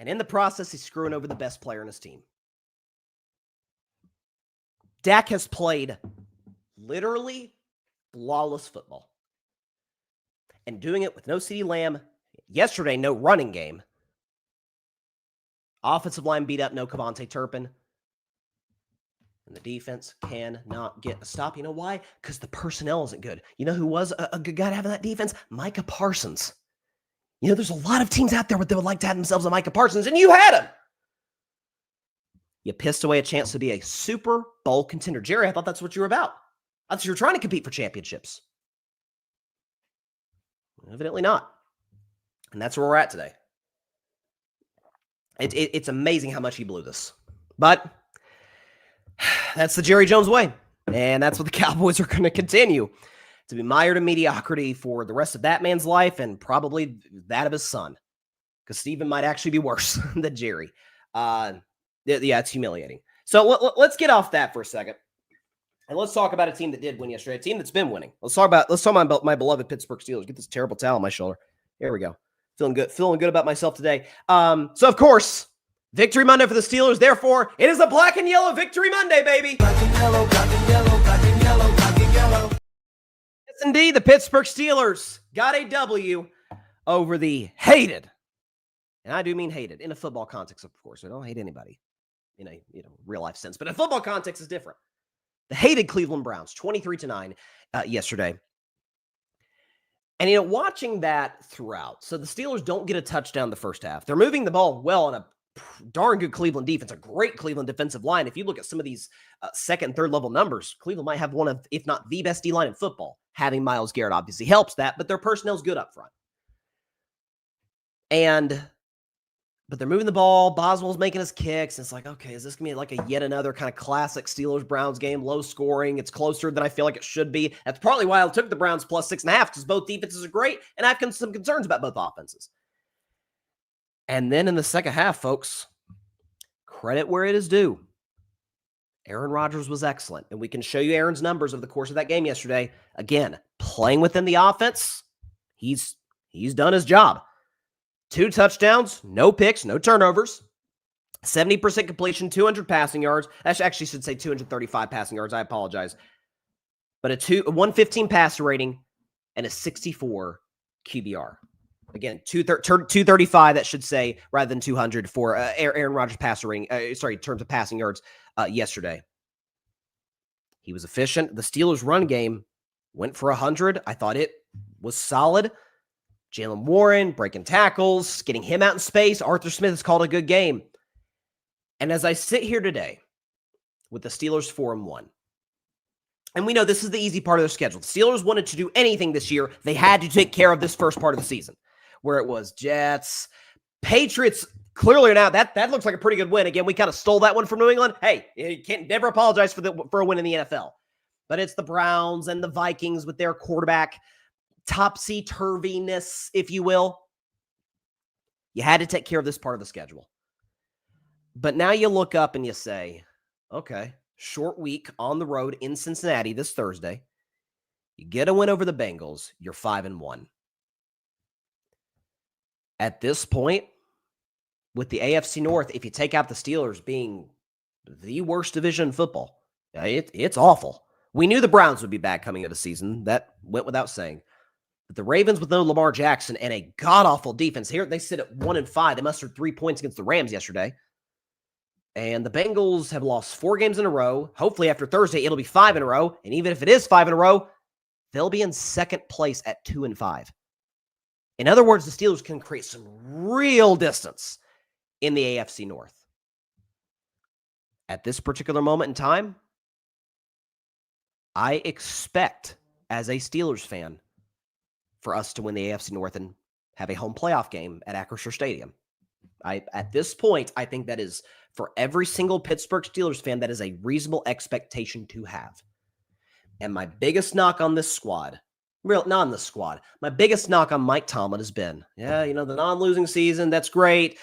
And in the process, he's screwing over the best player in his team. Dak has played literally flawless football. And doing it with no CeeDee Lamb. Yesterday, no running game. Offensive line beat up, no Kevontae Turpin. And the defense cannot get a stop. You know why? Because the personnel isn't good. You know who was a good guy to have in that defense? Micah Parsons. You know, there's a lot of teams out there that would like to have themselves a Micah Parsons, and you had him. You pissed away a chance to be a Super Bowl contender. Jerry, I thought that's what you were about. I thought you were trying to compete for championships. Evidently not. And that's where we're at today. It's amazing how much he blew this. But that's the Jerry Jones way. And that's what the Cowboys are going to continue to be mired in mediocrity for the rest of that man's life and probably that of his son. Because Steven might actually be worse than Jerry. Yeah, it's humiliating. So let's get off that for a second. And let's talk about a team that did win yesterday, a team that's been winning. Let's talk about my beloved Pittsburgh Steelers. Get this terrible towel on my shoulder. Here we go. Feeling good about myself today. So of course, Victory Monday for the Steelers. Therefore, it is a black and yellow Victory Monday, baby. Black and yellow, black and yellow, black and yellow, black and yellow. Yes, indeed, the Pittsburgh Steelers got a W over the hated, and I do mean hated in a football context, of course. I don't hate anybody in a real life sense, but in football context is different. The hated Cleveland Browns, 23-9 yesterday. And, watching that throughout, so the Steelers don't get a touchdown the first half. They're moving the ball well on a darn good Cleveland defense, a great Cleveland defensive line. If you look at some of these second and third level numbers, Cleveland might have one of, if not the best D-line in football. Having Myles Garrett obviously helps that, but their personnel's good up front. But they're moving the ball. Boswell's making his kicks. It's like, okay, is this going to be like a yet another kind of classic Steelers-Browns game? Low scoring. It's closer than I feel like it should be. That's partly why I took the Browns plus 6.5, because both defenses are great, and I have some concerns about both offenses. And then in the second half, folks, credit where it is due. Aaron Rodgers was excellent, and we can show you Aaron's numbers over the course of that game yesterday. Again, playing within the offense, he's done his job. 2 touchdowns, no picks, no turnovers, 70% completion, 200 passing yards. I actually should say 235 passing yards. I apologize. But a 115 passer rating and a 64 QBR. Again, 235, that should say, rather than 200 for Aaron Rodgers passer rating. In terms of passing yards yesterday. He was efficient. The Steelers' run game went for 100. I thought it was solid. Jalen Warren breaking tackles, getting him out in space. Arthur Smith has called a good game. And as I sit here today with the Steelers 4-1, and we know this is the easy part of their schedule. The Steelers wanted to do anything this year. They had to take care of this first part of the season, where it was Jets, Patriots. Clearly now that looks like a pretty good win. Again, we kind of stole that one from New England. Hey, you can't never apologize for a win in the NFL. But it's the Browns and the Vikings with their quarterback topsy-turviness, if you will. You had to take care of this part of the schedule. But now you look up and you say, okay, short week on the road in Cincinnati this Thursday. You get a win over the Bengals. You're 5-1. At this point, with the AFC North, if you take out the Steelers being the worst division in football, it's awful. We knew the Browns would be bad coming into the season. That went without saying. But the Ravens with no Lamar Jackson and a god-awful defense. Here they sit at 1-5. They mustered 3 points against the Rams yesterday. And the Bengals have lost 4 games in a row. Hopefully after Thursday, it'll be 5 in a row. And even if it is 5 in a row, they'll be in second place at 2-5. In other words, the Steelers can create some real distance in the AFC North. At this particular moment in time, I expect, as a Steelers fan, for us to win the AFC North and have a home playoff game at Acrisure Stadium. At this point, I think that is, for every single Pittsburgh Steelers fan, that is a reasonable expectation to have. And my biggest knock on this squad, my biggest knock on Mike Tomlin has been, the non-losing season, that's great.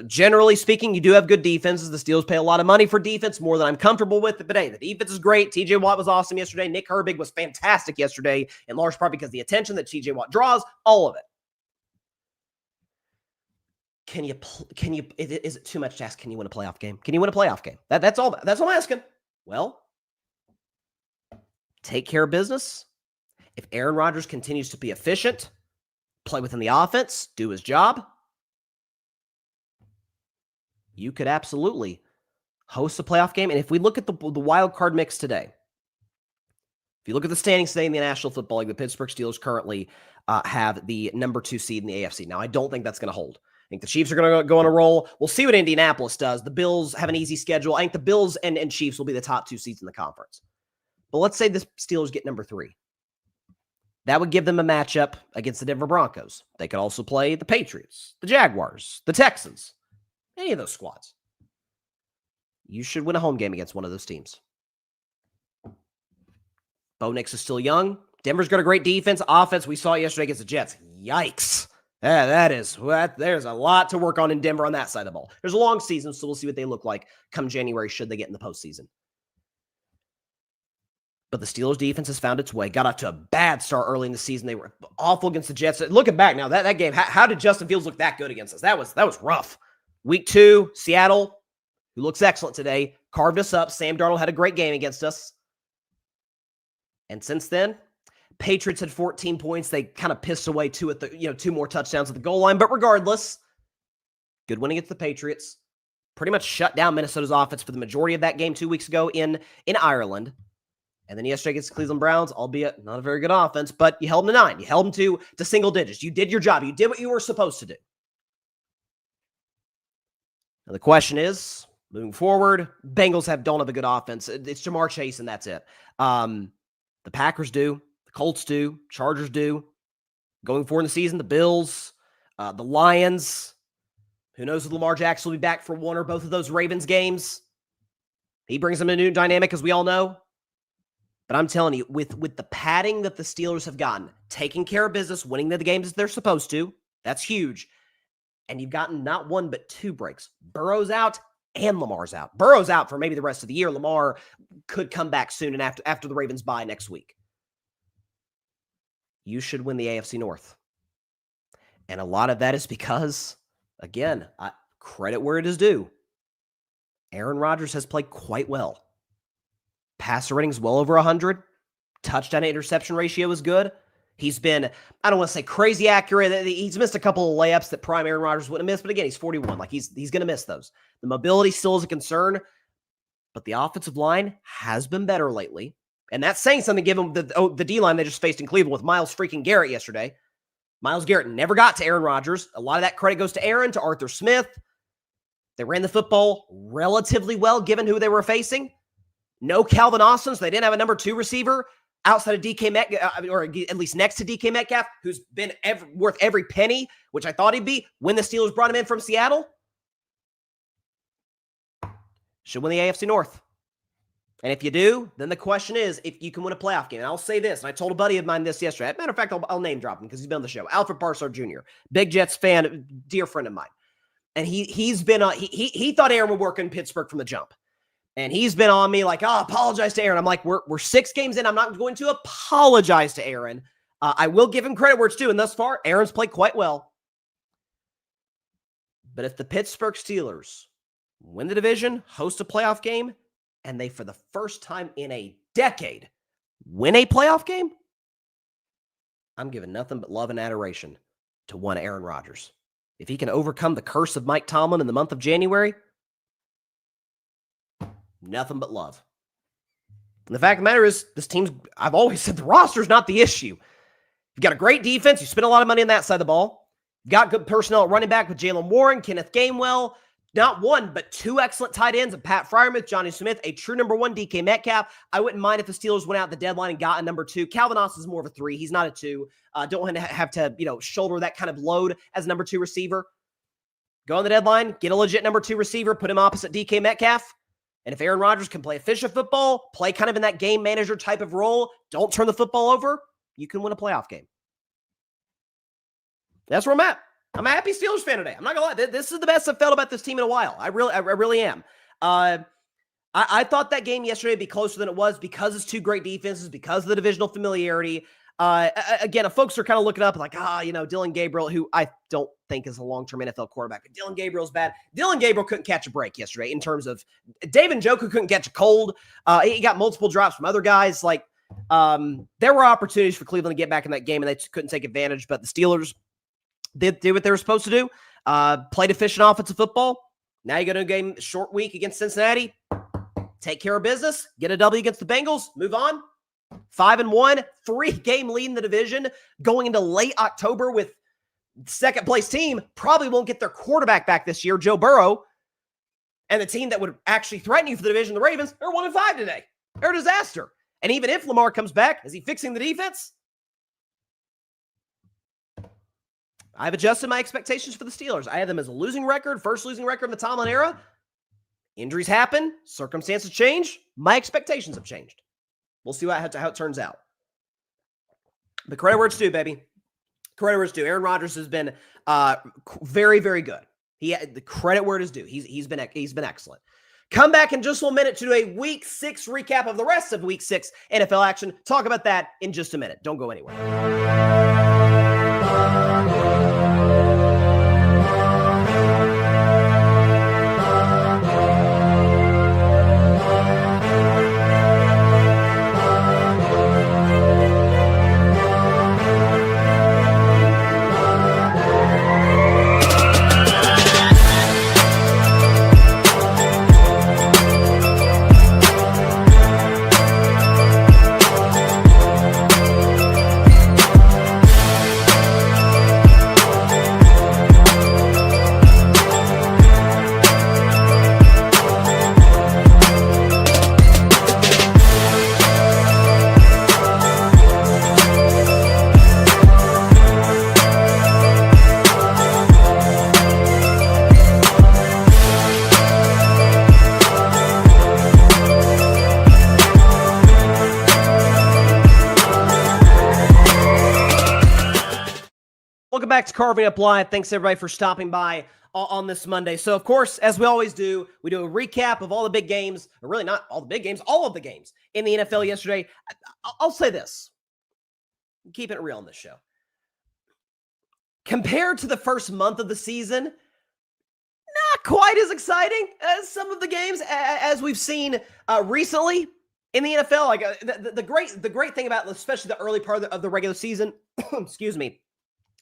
Generally speaking, you do have good defenses. The Steelers pay a lot of money for defense, more than I'm comfortable with. But hey, the defense is great. TJ Watt was awesome yesterday. Nick Herbig was fantastic yesterday, in large part because the attention that TJ Watt draws, all of it. Is it too much to ask? Can you win a playoff game? Can you win a playoff game? That's all I'm asking. Well, take care of business. If Aaron Rodgers continues to be efficient, play within the offense, do his job, you could absolutely host a playoff game. And if we look at the wild card mix today, if you look at the standings today in the National Football League, the Pittsburgh Steelers currently have the number 2 seed in the AFC. Now, I don't think that's going to hold. I think the Chiefs are going to go on a roll. We'll see what Indianapolis does. The Bills have an easy schedule. I think the Bills and Chiefs will be the top 2 seeds in the conference. But let's say the Steelers get number 3. That would give them a matchup against the Denver Broncos. They could also play the Patriots, the Jaguars, the Texans, any of those squads. You should win a home game against one of those teams. Bo Nix is still young. Denver's got a great defense. Offense, we saw it yesterday against the Jets. Yikes. There's a lot to work on in Denver on that side of the ball. There's a long season, so we'll see what they look like come January should they get in the postseason. But the Steelers' defense has found its way. Got off to a bad start early in the season. They were awful against the Jets. Looking back now, that game, how did Justin Fields look that good against us? That was rough. Week 2, Seattle, who looks excellent today, carved us up. Sam Darnold had a great game against us. And since then, Patriots had 14 points. They kind of pissed away 2 more touchdowns at the goal line. But regardless, good win against the Patriots. Pretty much shut down Minnesota's offense for the majority of that game 2 weeks ago in Ireland. And then yesterday against the Cleveland Browns, albeit not a very good offense, but you held them to 9. You held them to single digits. You did your job. You did what you were supposed to do. Now the question is, moving forward, Bengals don't have a good offense. It's Jamar Chase, and that's it. The Packers do. The Colts do. Chargers do. Going forward in the season, the Bills, the Lions. Who knows if Lamar Jackson will be back for one or both of those Ravens games. He brings them a new dynamic, as we all know. But I'm telling you, with the padding that the Steelers have gotten, taking care of business, winning the games as they're supposed to, that's huge. And you've gotten not 1, but 2 breaks. Burrow's out and Lamar's out. Burrow's out for maybe the rest of the year. Lamar could come back soon and after the Ravens bye next week. You should win the AFC North. And a lot of that is because, again, credit where it is due. Aaron Rodgers has played quite well. Passer rating is well over 100. Touchdown to interception ratio is good. He's been, I don't want to say crazy accurate. He's missed a couple of layups that prime Aaron Rodgers wouldn't have missed. But again, he's 41. Like he's going to miss those. The mobility still is a concern. But the offensive line has been better lately. And that's saying something given the D-line they just faced in Cleveland with Myles freaking Garrett yesterday. Myles Garrett never got to Aaron Rodgers. A lot of that credit goes to Aaron, to Arthur Smith. They ran the football relatively well given who they were facing. No Calvin Austin, so they didn't have a number 2 receiver outside of DK Metcalf, or at least next to DK Metcalf, who's been worth every penny, which I thought he'd be when the Steelers brought him in from Seattle. Should win the AFC North. And if you do, then the question is if you can win a playoff game. And I'll say this, and I told a buddy of mine this yesterday. As a matter of fact, I'll name drop him because he's been on the show. Alfred Parsard Jr., big Jets fan, dear friend of mine. And he thought Aaron would work in Pittsburgh from the jump. And he's been on me like, apologize to Aaron. I'm like, we're 6 games in. I'm not going to apologize to Aaron. I will give him credit where it's due. And thus far, Aaron's played quite well. But if the Pittsburgh Steelers win the division, host a playoff game, and they, for the first time in a decade, win a playoff game, I'm giving nothing but love and adoration to one Aaron Rodgers. If he can overcome the curse of Mike Tomlin in the month of January, nothing but love. And the fact of the matter is, this team's, I've always said the roster's not the issue. You've got a great defense. You spend a lot of money on that side of the ball. You've got good personnel at running back with Jalen Warren, Kenneth Gainwell, not 1, but 2 excellent tight ends, and Pat Freiermuth, Johnny Smith, a true number 1, DK Metcalf. I wouldn't mind if the Steelers went out the deadline and got a number 2. Calvin Austin's more of a 3. He's not a 2. Don't want to have to, shoulder that kind of load as a number 2 receiver. Go on the deadline, get a legit number 2 receiver, put him opposite DK Metcalf. And if Aaron Rodgers can play efficient football, play kind of in that game manager type of role, don't turn the football over, you can win a playoff game. That's where I'm at. I'm a happy Steelers fan today. I'm not going to lie. This is the best I've felt about this team in a while. I really am. I thought that game yesterday would be closer than it was because it's 2 great defenses, because of the divisional familiarity. Again, if folks are kind of looking up like, Dylan Gabriel, who I don't think is a long-term NFL quarterback, but Dylan Gabriel's bad. Dylan Gabriel couldn't catch a break yesterday in terms of David Njoku couldn't catch a cold. He got multiple drops from other guys. There were opportunities for Cleveland to get back in that game, and they couldn't take advantage. But the Steelers did what they were supposed to do. Played efficient offensive football. Now you go to a game, short week against Cincinnati. Take care of business. Get a W against the Bengals. Move on. 5-1, 3-game lead in the division, going into late October with second-place team. Probably won't get their quarterback back this year, Joe Burrow. And the team that would actually threaten you for the division, the Ravens, are 1-5 today. They're a disaster. And even if Lamar comes back, is he fixing the defense? I've adjusted my expectations for the Steelers. I had them as a losing record, first losing record in the Tomlin era. Injuries happen. Circumstances change. My expectations have changed. We'll see how it turns out. But credit where it's due, baby. Credit where it's due. Aaron Rodgers has been very, very good. The credit where it is due. He's been excellent. Come back in just 1 minute to do a Week 6 recap of the rest of Week 6 NFL action. Talk about that in just a minute. Don't go anywhere. Welcome back to Carving Up Live. Thanks, everybody, for stopping by on this Monday. So, of course, as we always do, we do a recap of all the big games, or really not all the big games, all of the games in the NFL yesterday. I'll say this. Keep it real on this show. Compared to the first month of the season, not quite as exciting as some of the games as we've seen recently in the NFL. Like the great thing about, especially the early part of the regular season, excuse me,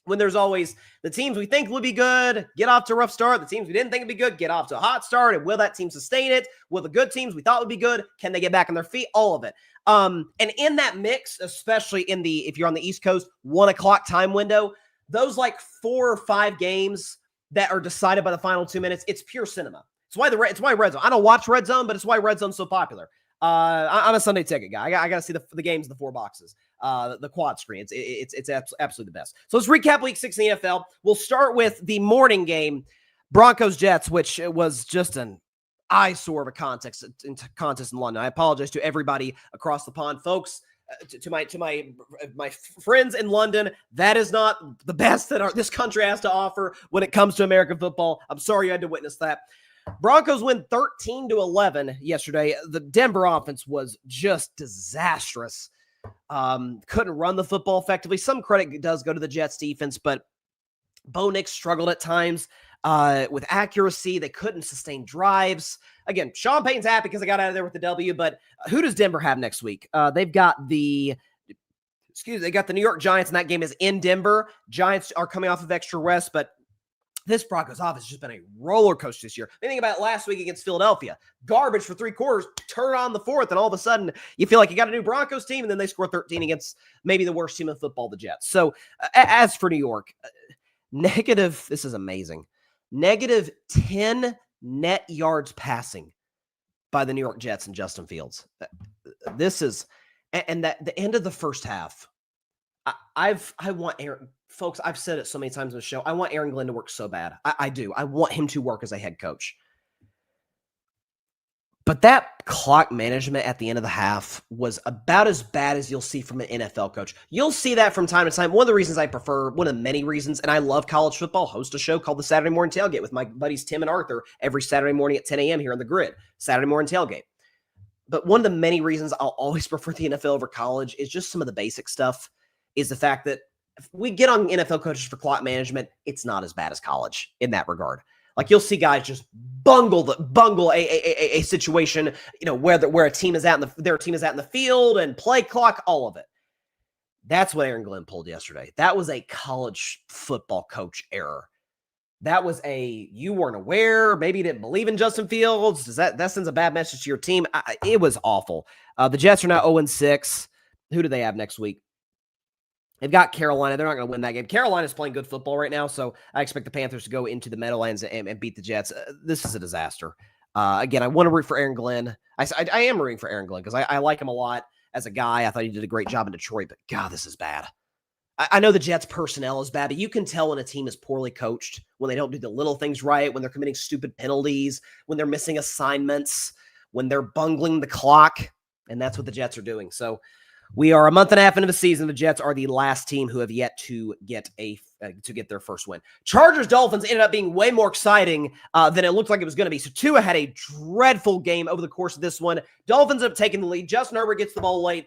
when there's always the teams we think will be good, get off to a rough start. The teams we didn't think would be good, get off to a hot start. And will that team sustain it? Will the good teams we thought would be good, can they get back on their feet? All of it. And in that mix, especially if you're on the East Coast, 1 o'clock time window, those 4 or 5 games that are decided by the final 2 minutes, it's pure cinema. It's why Red Zone. I don't watch Red Zone, but it's why Red Zone's so popular. I'm a Sunday ticket guy. I got to see the games in the 4 boxes. The quad screen. It's absolutely the best. So let's recap Week 6 in the NFL. We'll start with the morning game, Broncos-Jets, which was just an eyesore of a contest in London. I apologize to everybody across the pond, folks. To my friends in London, that is not the best that this country has to offer when it comes to American football. I'm sorry you had to witness that. Broncos win 13-11 yesterday. The Denver offense was just disastrous. Couldn't run the football effectively. Some credit does go to the Jets defense, but Bo Nix struggled at times with accuracy. They couldn't sustain drives. Again, Sean Payton's happy because they got out of there with the W, but who does Denver have next week? They've got the New York Giants, and that game is in Denver. Giants are coming off of extra rest, but this Broncos offense has just been a roller coaster this year. Think about it last week against Philadelphia. Garbage for 3 quarters, turn on the 4th, and all of a sudden you feel like you got a new Broncos team, and then they score 13 against maybe the worst team in football, the Jets. So as for New York, this is amazing. -10 net yards passing by the New York Jets and Justin Fields. This is, and that the end of the first half, I want Aaron, folks, I've said it so many times on the show. I want Aaron Glenn to work so bad. I do. I want him to work as a head coach. But that clock management at the end of the half was about as bad as you'll see from an NFL coach. You'll see that from time to time. One of the reasons I prefer, one of the many reasons, and I love college football, host a show called the Saturday Morning Tailgate with my buddies Tim and Arthur every Saturday morning at 10 a.m. here on the Grid. Saturday Morning Tailgate. But one of the many reasons I'll always prefer the NFL over college is just some of the basic stuff. is the fact that if we get on NFL coaches for clock management, it's not as bad as college in that regard. Like you'll see guys just bungle a situation, where a team is out their team is out in the field and play clock, all of it. That's what Aaron Glenn pulled yesterday. That was a college football coach error. That was you weren't aware. Maybe you didn't believe in Justin Fields. That sends a bad message to your team? It was awful. The Jets are now 0-6. Who do they have next week? They've got Carolina. They're not going to win that game. Carolina's playing good football right now, so I expect the Panthers to go into the Meadowlands and beat the Jets. This is a disaster. Again, I want to root for Aaron Glenn. I am rooting for Aaron Glenn because I like him a lot as a guy. I thought he did a great job in Detroit, but God, this is bad. I know the Jets' personnel is bad, but you can tell when a team is poorly coached, when they don't do the little things right, when they're committing stupid penalties, when they're missing assignments, when they're bungling the clock, and that's what the Jets are doing. So we are a month and a half into the season. The Jets are the last team who have yet to get their first win. Chargers-Dolphins ended up being way more exciting than it looked like it was going to be. So Tua had a dreadful game over the course of this one. Dolphins end up taking the lead. Justin Herbert gets the ball late,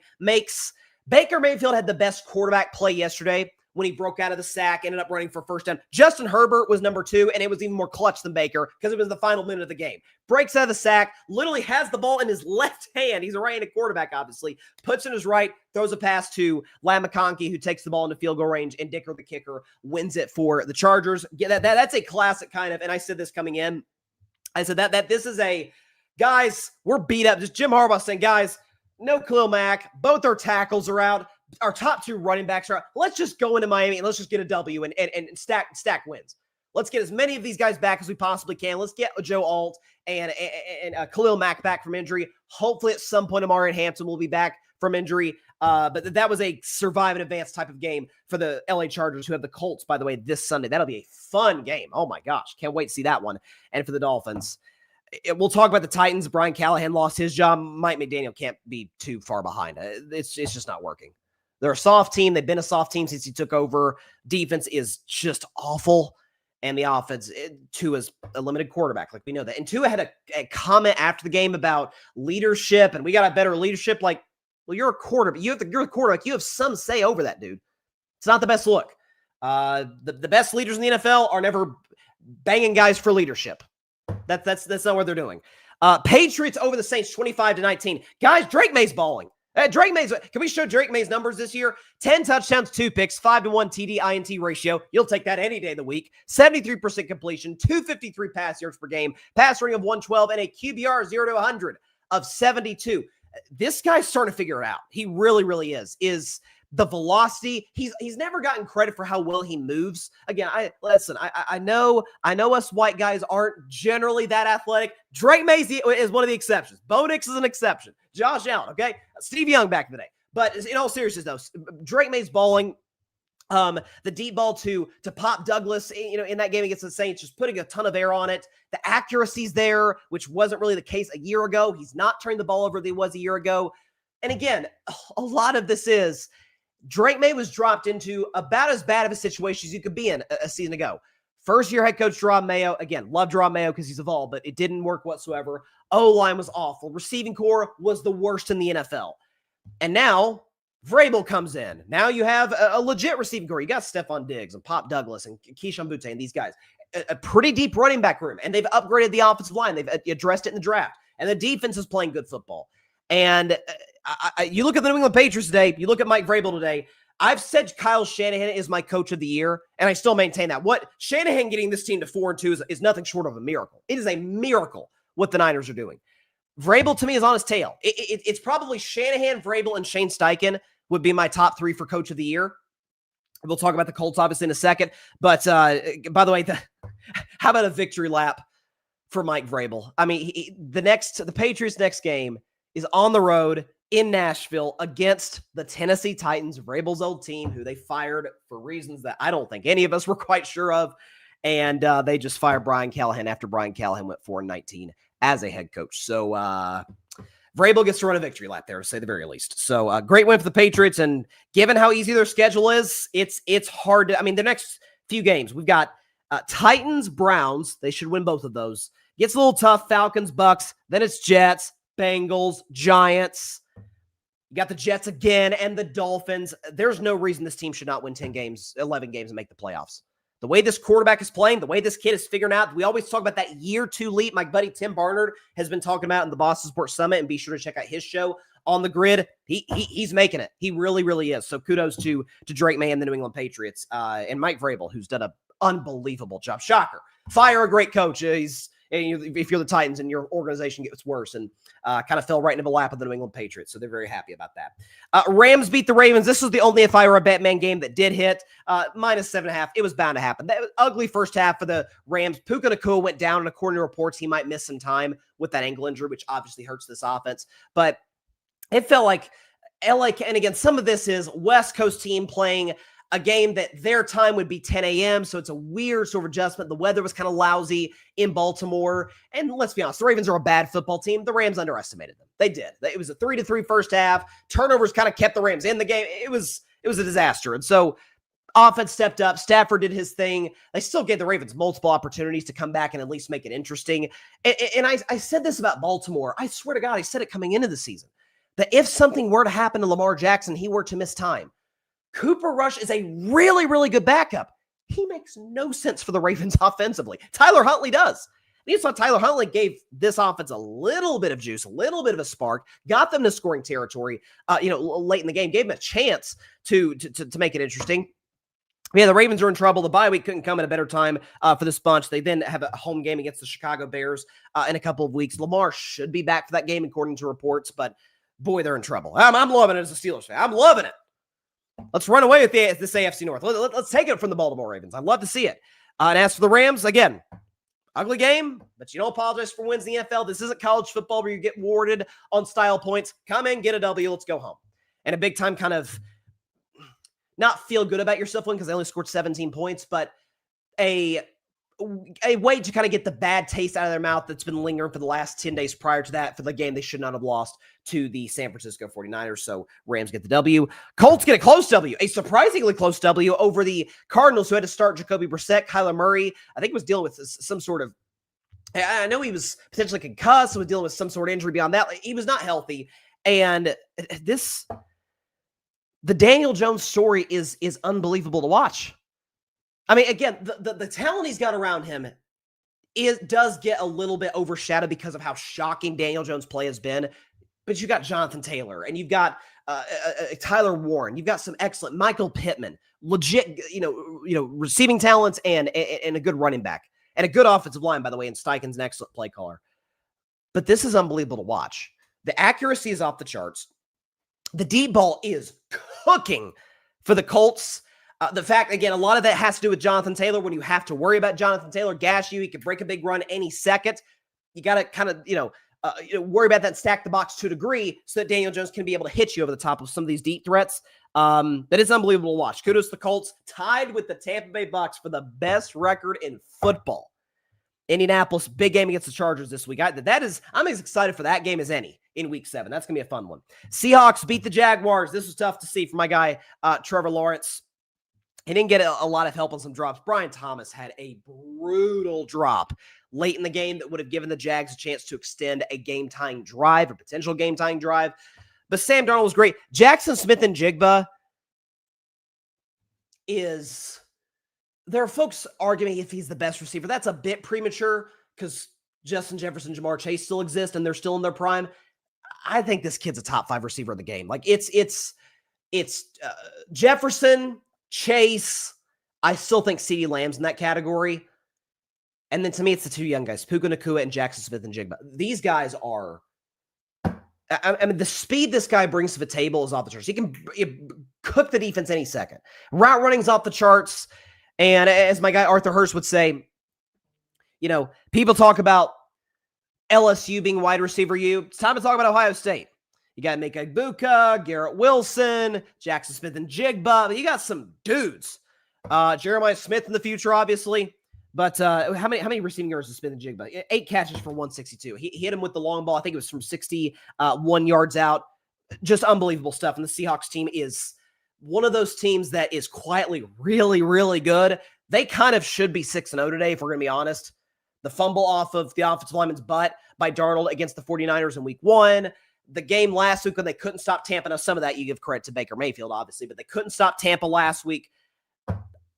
Baker Mayfield had the best quarterback play yesterday when he broke out of the sack, ended up running for first down. Justin Herbert was number 2, and it was even more clutch than Baker because it was the final minute of the game. Breaks out of the sack, literally has the ball in his left hand. He's a right-handed quarterback, obviously. Puts in his right, throws a pass to Lam McConkey, who takes the ball into field goal range, and Dicker, the kicker, wins it for the Chargers. Yeah, that's a classic kind of, and I said this coming in. I said that this is guys, we're beat up. Just Jim Harbaugh saying, guys, no Khalil Mack. Both our tackles are out. Our top 2 running backs are out. Let's just go into Miami and let's just get a W and stack wins. Let's get as many of these guys back as we possibly can. Let's get Joe Alt and Khalil Mack back from injury. Hopefully at some point Amari Hampton will be back from injury. But that was a survive and advance type of game for the LA Chargers, who have the Colts, by the way, this Sunday. That'll be a fun game. Oh my gosh. Can't wait to see that one. And for the Dolphins, we'll talk about the Titans. Brian Callahan lost his job. Mike McDaniel can't be too far behind. It's just not working. They're a soft team. They've been a soft team since he took over. Defense is just awful. And the offense, Tua's a limited quarterback. Like, we know that. And Tua had a comment after the game about leadership, and we got a better leadership. Like, well, you're a quarterback. You're a quarterback. You have some say over that, dude. It's not the best look. The best leaders in the NFL are never banging guys for leadership. That's not what they're doing. Patriots over the Saints 25-19. Guys, Drake May's balling. Can we show Drake May's numbers this year? 10 touchdowns, 2 picks, 5-to-1 TD-INT ratio. You'll take that any day of the week. 73% completion, 253 pass yards per game, pass rating of 112, and a QBR 0-100 of 72. This guy's starting to figure it out. He really, really is the velocity. He's never gotten credit for how well he moves. Again, I know us white guys aren't generally that athletic. Drake May is one of the exceptions. Bo Nix is an exception. Josh Allen, okay? Steve Young back in the day. But in all seriousness, though, Drake May's balling. The deep ball to Pop Douglas, in that game against the Saints, just putting a ton of air on it. The accuracy's there, which wasn't really the case a year ago. He's not turning the ball over that he was a year ago. And again, a lot of this is Drake May was dropped into about as bad of a situation as you could be in a season ago. First-year head coach Jerome Mayo. Again, love Jerome Mayo because he's evolved, but it didn't work whatsoever. O-line was awful. Receiving core was the worst in the NFL. And now Vrabel comes in. Now you have a legit receiving core. You got Stephon Diggs and Pop Douglas and Keyshawn Butte and these guys. A pretty deep running back room. And they've upgraded the offensive line. They've addressed it in the draft. And the defense is playing good football. And you look at the New England Patriots today, you look at Mike Vrabel today, I've said Kyle Shanahan is my coach of the year, and I still maintain that. What Shanahan getting this team to 4-2 is nothing short of a miracle. It is a miracle what the Niners are doing. Vrabel, to me, is on his tail. It's probably Shanahan, Vrabel, and Shane Steichen would be my top 3 for coach of the year. We'll talk about the Colts, obviously, in a second. But, by the way, how about a victory lap for Mike Vrabel? I mean, the Patriots' next game is on the road in Nashville against the Tennessee Titans, Vrabel's old team, who they fired for reasons that I don't think any of us were quite sure of. And they just fired Brian Callahan after Brian Callahan went 4-19 as a head coach. So Vrabel gets to run a victory lap there, to say the very least. So great win for the Patriots. And given how easy their schedule is, it's hard to, the next few games, we've got Titans, Browns. They should win both of those. Gets a little tough. Falcons, Bucks. Then it's Jets, Bengals, Giants. You got the Jets again and the Dolphins. There's no reason this team should not win 10 games, 11 games, and make the playoffs. The way this quarterback is playing, the way this kid is figuring out, we always talk about that year 2 leap. My buddy Tim Barnard has been talking about in the Boston Sports Summit, and be sure to check out his show On the Grid. He's making it. He really, really is. So kudos to Drake May and the New England Patriots and Mike Vrabel, who's done an unbelievable job. Shocker. Fire a great coach. If you're the Titans and your organization gets worse, and kind of fell right into the lap of the New England Patriots. So they're very happy about that. Rams beat the Ravens. This was the only if I were a Batman game that did hit. -7.5. It was bound to happen. That was ugly first half for the Rams. Puka Nacua went down, and according to reports, he might miss some time with that ankle injury, which obviously hurts this offense. But it felt like LA, and again, some of this is West Coast team playing a game that their time would be 10 a.m., so it's a weird sort of adjustment. The weather was kind of lousy in Baltimore, and let's be honest, the Ravens are a bad football team. The Rams underestimated them. They did. It was a 3-3 first half. Turnovers kind of kept the Rams in the game. It was a disaster, and so offense stepped up. Stafford did his thing. They still gave the Ravens multiple opportunities to come back and at least make it interesting. And I said this about Baltimore. I swear to God, I said it coming into the season, that if something were to happen to Lamar Jackson, he were to miss time, Cooper Rush is a really, really good backup. He makes no sense for the Ravens offensively. Tyler Huntley does. And you saw Tyler Huntley gave this offense a little bit of juice, a little bit of a spark, got them to scoring territory, late in the game, gave them a chance to make it interesting. Yeah, the Ravens are in trouble. The bye week couldn't come at a better time for this bunch. They then have a home game against the Chicago Bears in a couple of weeks. Lamar should be back for that game, according to reports, but boy, they're in trouble. I'm loving it as a Steelers fan. I'm loving it. Let's run away with this AFC North. Let's take it from the Baltimore Ravens. I'd love to see it. And as for the Rams, again, ugly game, but you don't apologize for wins in the NFL. This isn't college football where you get awarded on style points. Come in, get a W, let's go home. And a big-time kind of not feel good about yourself win because they only scored 17 points, but a way to kind of get the bad taste out of their mouth that's been lingering for the last 10 days prior to that for the game they should not have lost to the San Francisco 49ers. So Rams get the W. Colts get a close W, a surprisingly close W over the Cardinals, who had to start Jacoby Brissett. Kyler Murray, I think, was dealing with some sort of, I know he was potentially concussed, was dealing with some sort of injury beyond that. He was not healthy. And the Daniel Jones story is unbelievable to watch. I mean, again, the talent he's got around him does get a little bit overshadowed because of how shocking Daniel Jones' play has been. But you've got Jonathan Taylor, and you've got Tyler Warren. You've got some excellent Michael Pittman, legit, receiving talents and a good running back and a good offensive line, by the way. And Steichen's an excellent play caller. But this is unbelievable to watch. The accuracy is off the charts. The deep ball is cooking for the Colts. The fact, again, a lot of that has to do with Jonathan Taylor. When you have to worry about Jonathan Taylor gash you, he could break a big run any second. You got to kind of, worry about that and stack the box to a degree so that Daniel Jones can be able to hit you over the top of some of these deep threats. That is unbelievable to watch. Kudos to the Colts, tied with the Tampa Bay Bucs for the best record in football. Indianapolis, big game against the Chargers this week. I'm as excited for that game as any in Week 7. That's going to be a fun one. Seahawks beat the Jaguars. This was tough to see for my guy, Trevor Lawrence. He didn't get a lot of help on some drops. Brian Thomas had a brutal drop late in the game that would have given the Jags a chance to extend a game-tying drive, a potential game-tying drive. But Sam Darnold was great. Jackson Smith-Njigba is... There are folks arguing if he's the best receiver. That's a bit premature because Justin Jefferson, Jamar Chase still exist and they're still in their prime. I think this kid's a top 5 receiver in the game. Like it's Jefferson, Chase. I still think CeeDee Lamb's in that category. And then to me, it's the two young guys, Puka Nacua and Jackson Smith-Njigba. These guys are, I mean, the speed this guy brings to the table is off the charts. He can cook the defense any second. Route running's off the charts. And as my guy Arthur Hurst would say, people talk about LSU being wide receiver U. It's time to talk about Ohio State. You got Mika Igbukah, Garrett Wilson, Jackson Smith-Njigba. You got some dudes. Jeremiah Smith in the future, obviously. But how many receiving yards does Smith-Njigba? 8 catches for 162. He hit him with the long ball. I think it was from 61 yards out. Just unbelievable stuff. And the Seahawks team is one of those teams that is quietly really, really good. They kind of should be 6-0 today, if we're going to be honest. The fumble off of the offensive lineman's butt by Darnold against the 49ers in week 1. the game last week when they couldn't stop Tampa. Now, some of that you give credit to Baker Mayfield, obviously, but they couldn't stop Tampa last week.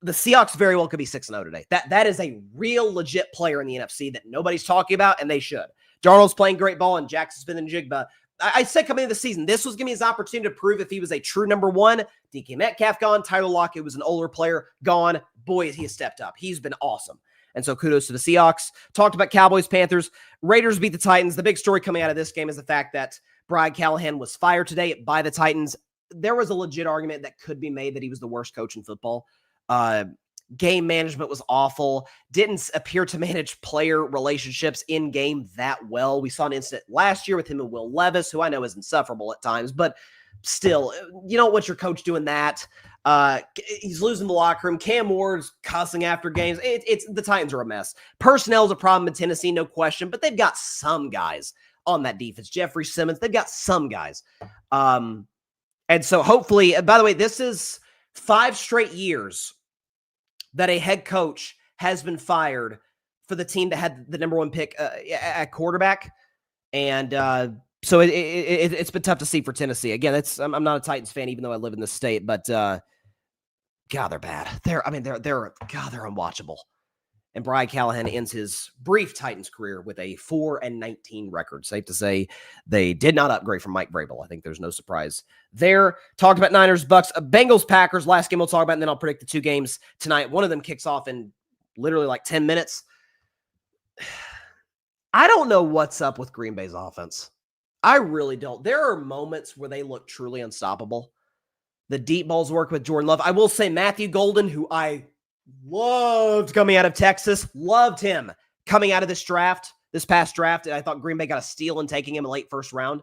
The Seahawks very well could be 6-0 today. That is a real legit player in the NFC that nobody's talking about, and they should. Darnold's playing great ball, and Jackson's been in Jigba. I said coming into the season, this was going to be his opportunity to prove if he was a true number one. DK Metcalf gone. Tyler Lockett was an older player gone. Boy, he has stepped up. He's been awesome. And so kudos to the Seahawks. Talked about Cowboys, Panthers. Raiders beat the Titans. The big story coming out of this game is the fact that Brian Callahan was fired today by the Titans. There was a legit argument that could be made that he was the worst coach in football. Game management was awful. Didn't appear to manage player relationships in game that well. We saw an incident last year with him and Will Levis, who I know is insufferable at times, but still, you don't want your coach doing that. He's losing the locker room. Cam Ward's cussing after games. It's the Titans are a mess. Personnel is a problem in Tennessee, no question, but they've got some guys on that defense. Jeffrey Simmons, they've got some guys. And so hopefully, by the way, this is 5 straight years that a head coach has been fired for the team that had the number 1 pick at quarterback. And so it's been tough to see for Tennessee. Again, I'm not a Titans fan, even though I live in this state, but God, they're bad. They're unwatchable. And Brian Callahan ends his brief Titans career with a 4-19 record. Safe to say they did not upgrade from Mike Vrabel. I think there's no surprise there. Talked about Niners, Bucks, Bengals, Packers. Last game we'll talk about, and then I'll predict the 2 games tonight. One of them kicks off in literally like 10 minutes. I don't know what's up with Green Bay's offense. I really don't. There are moments where they look truly unstoppable. The deep balls work with Jordan Love. I will say Matthew Golden, who I loved coming out of Texas, loved him coming out of this past draft. And I thought Green Bay got a steal in taking him in late first round.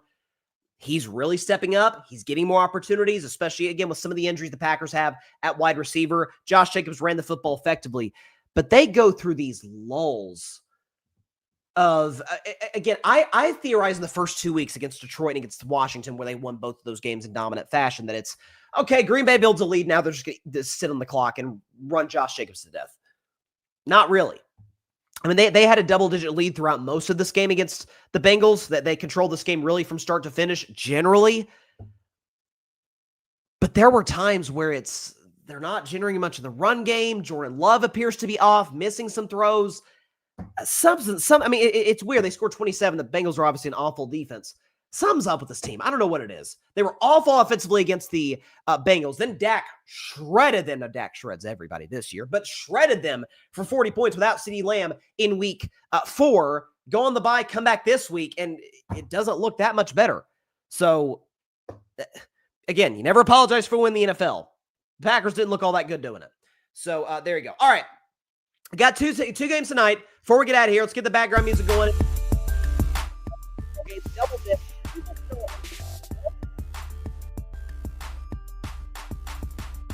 He's really stepping up. He's getting more opportunities, especially, again, with some of the injuries the Packers have at wide receiver. Josh Jacobs ran the football effectively. But they go through these lulls of, again, I theorized in the first 2 weeks against Detroit and against Washington, where they won both of those games in dominant fashion, that it's, okay, Green Bay builds a lead. Now they're just going to sit on the clock and run Josh Jacobs to death. Not really. I mean, they had a double-digit lead throughout most of this game against the Bengals, that they controlled this game really from start to finish, generally. But there were times where they're not generating much of the run game. Jordan Love appears to be off, missing some throws. It's weird. They scored 27. The Bengals are obviously an awful defense. Something's up with this team. I don't know what it is. They were awful offensively against the Bengals. Then Dak shredded them. Now, Dak shreds everybody this year, but shredded them for 40 points without CeeDee Lamb in week 4. Go on the bye, come back this week, and it doesn't look that much better. So, again, you never apologize for winning the NFL. The Packers didn't look all that good doing it. So, there you go. All right. I got two games tonight. Before we get out of here, let's get the background music going. Okay, double dip.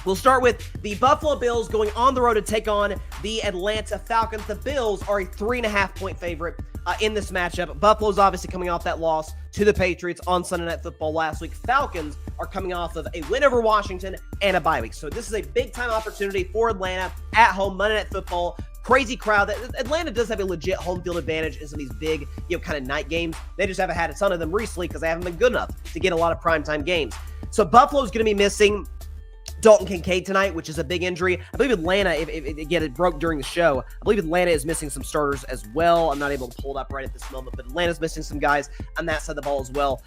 We'll start with the Buffalo Bills going on the road to take on the Atlanta Falcons. The Bills are a 3.5-point favorite in this matchup. Buffalo's obviously coming off that loss to the Patriots on Sunday Night Football last week. Falcons are coming off of a win over Washington and a bye week. So this is a big-time opportunity for Atlanta at home, Monday Night Football. Crazy crowd. Atlanta does have a legit home field advantage in some of these big, kind of night games. They just haven't had a ton of them recently because they haven't been good enough to get a lot of primetime games. So Buffalo's going to be missing Dalton Kincaid tonight, which is a big injury. I believe Atlanta, again, it broke during the show. I believe Atlanta is missing some starters as well. I'm not able to pull it up right at this moment, but Atlanta's missing some guys on that side of the ball as well.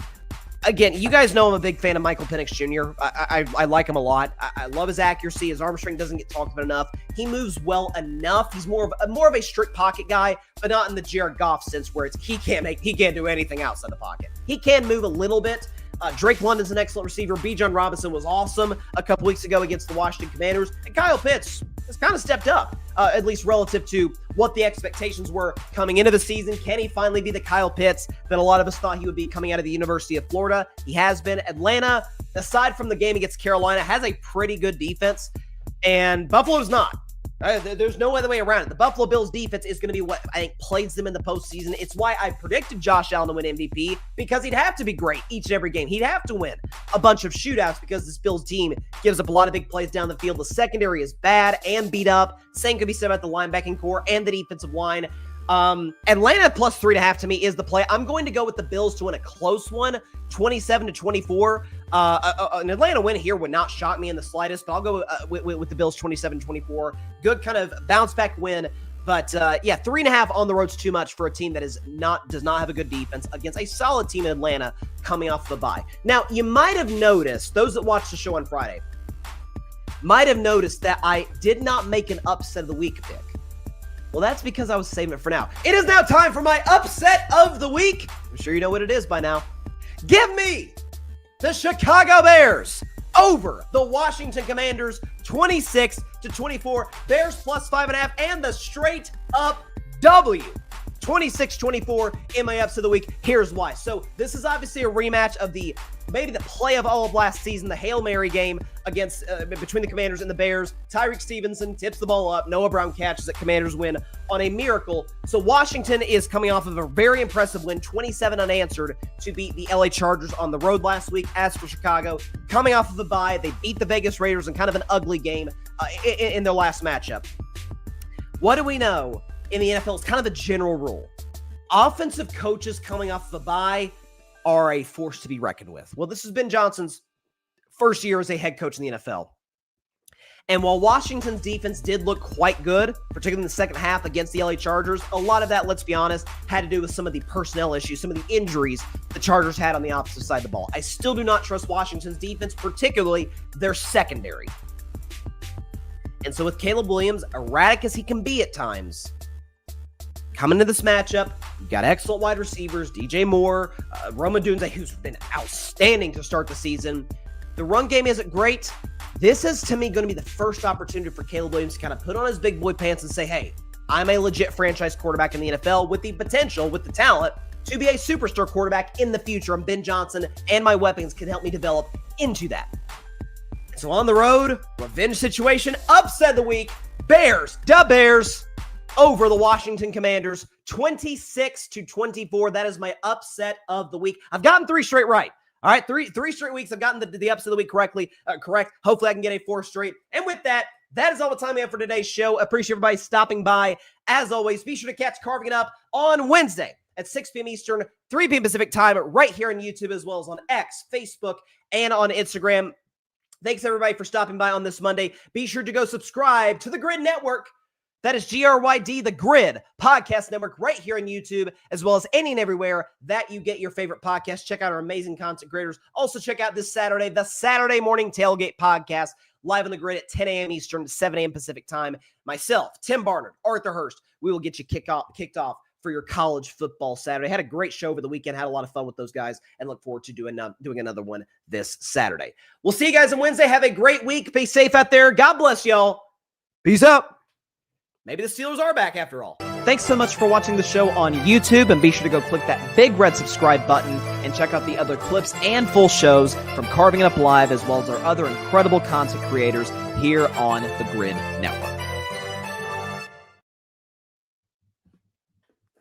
Again, you guys know I'm a big fan of Michael Penix Jr. I like him a lot. I love his accuracy. His arm strength doesn't get talked about enough. He moves well enough. He's more of a strict pocket guy, but not in the Jared Goff sense where he can't do anything outside the pocket. He can move a little bit. Drake London's an excellent receiver. Bijan Robinson was awesome a couple weeks ago against the Washington Commanders. And Kyle Pitts has kind of stepped up, at least relative to what the expectations were coming into the season. Can he finally be the Kyle Pitts that a lot of us thought he would be coming out of the University of Florida? He has been. Atlanta, aside from the game against Carolina, has a pretty good defense, and Buffalo's not. There's no other way around it. The Buffalo Bills defense is going to be what I think plays them in the postseason. It's why I predicted Josh Allen to win MVP, because he'd have to be great each and every game. He'd have to win a bunch of shootouts because this Bills team gives up a lot of big plays down the field. The secondary is bad and beat up. Same could be said about the linebacking core and the defensive line. Atlanta plus 3.5 to me is the play. I'm going to go with the Bills to win a close one, 27-24. An Atlanta win here would not shock me in the slightest, but I'll go with the Bills 27-24. Good kind of bounce back win. But 3.5 on the road's too much for a team that does not have a good defense against a solid team in Atlanta coming off the bye. Now, you might have noticed, those that watched the show on Friday, might have noticed that I did not make an upset of the week pick. Well, that's because I was saving it for now. It is now time for my upset of the week. I'm sure you know what it is by now. Give me the Chicago Bears over the Washington Commanders, 26-24. Bears plus 5.5 and the straight up W. 26-24 in my upset of the week. Here's why. So this is obviously a rematch of maybe the play of all of last season, the Hail Mary game against between the Commanders and the Bears. Tyreek Stevenson tips the ball up. Noah Brown catches it. Commanders win on a miracle. So Washington is coming off of a very impressive win, 27 unanswered, to beat the LA Chargers on the road last week. As for Chicago, coming off of a bye, they beat the Vegas Raiders in kind of an ugly game in their last matchup. What do we know in the NFL? It's kind of a general rule. Offensive coaches coming off of a bye are a force to be reckoned with. Well, this is Ben Johnson's first year as a head coach in the NFL. And while Washington's defense did look quite good, particularly in the second half against the LA Chargers, a lot of that, let's be honest, had to do with some of the personnel issues, some of the injuries the Chargers had on the opposite side of the ball. I still do not trust Washington's defense, particularly their secondary. And so with Caleb Williams, erratic as he can be at times, coming into this matchup, you've got excellent wide receivers, DJ Moore, Roma Dunze, who's been outstanding to start the season. The run game isn't great. This is, to me, going to be the first opportunity for Caleb Williams to kind of put on his big boy pants and say, hey, I'm a legit franchise quarterback in the NFL with the potential, with the talent, to be a superstar quarterback in the future. And Ben Johnson and my weapons can help me develop into that. So on the road, revenge situation, upset of the week, Bears, da Bears, over the Washington Commanders, 26-24. That is my upset of the week. I've gotten 3 straight right. All right, three straight weeks. I've gotten the upset of the week correct. Hopefully I can get a 4th straight. And with that, that is all the time we have for today's show. Appreciate everybody stopping by. As always, be sure to catch Carving It Up on Wednesday at 6 p.m. Eastern, 3 p.m. Pacific time, right here on YouTube, as well as on X, Facebook, and on Instagram. Thanks, everybody, for stopping by on this Monday. Be sure to go subscribe to the Grid Network. That is GRYD, the Grid Podcast Network, right here on YouTube, as well as any and everywhere that you get your favorite podcast. Check out our amazing content creators. Also, check out this Saturday, the Saturday Morning Tailgate Podcast, live on the Grid at 10 a.m. Eastern, 7 a.m. Pacific time. Myself, Tim Barnard, Arthur Hurst, we will get you kicked off for your college football Saturday. Had a great show over the weekend, had a lot of fun with those guys, and look forward to doing another one this Saturday. We'll see you guys on Wednesday. Have a great week. Be safe out there. God bless y'all. Peace out. Maybe the Steelers are back after all. Thanks so much for watching the show on YouTube, and be sure to go click that big red subscribe button and check out the other clips and full shows from Carving It Up Live, as well as our other incredible content creators here on the Grid Network.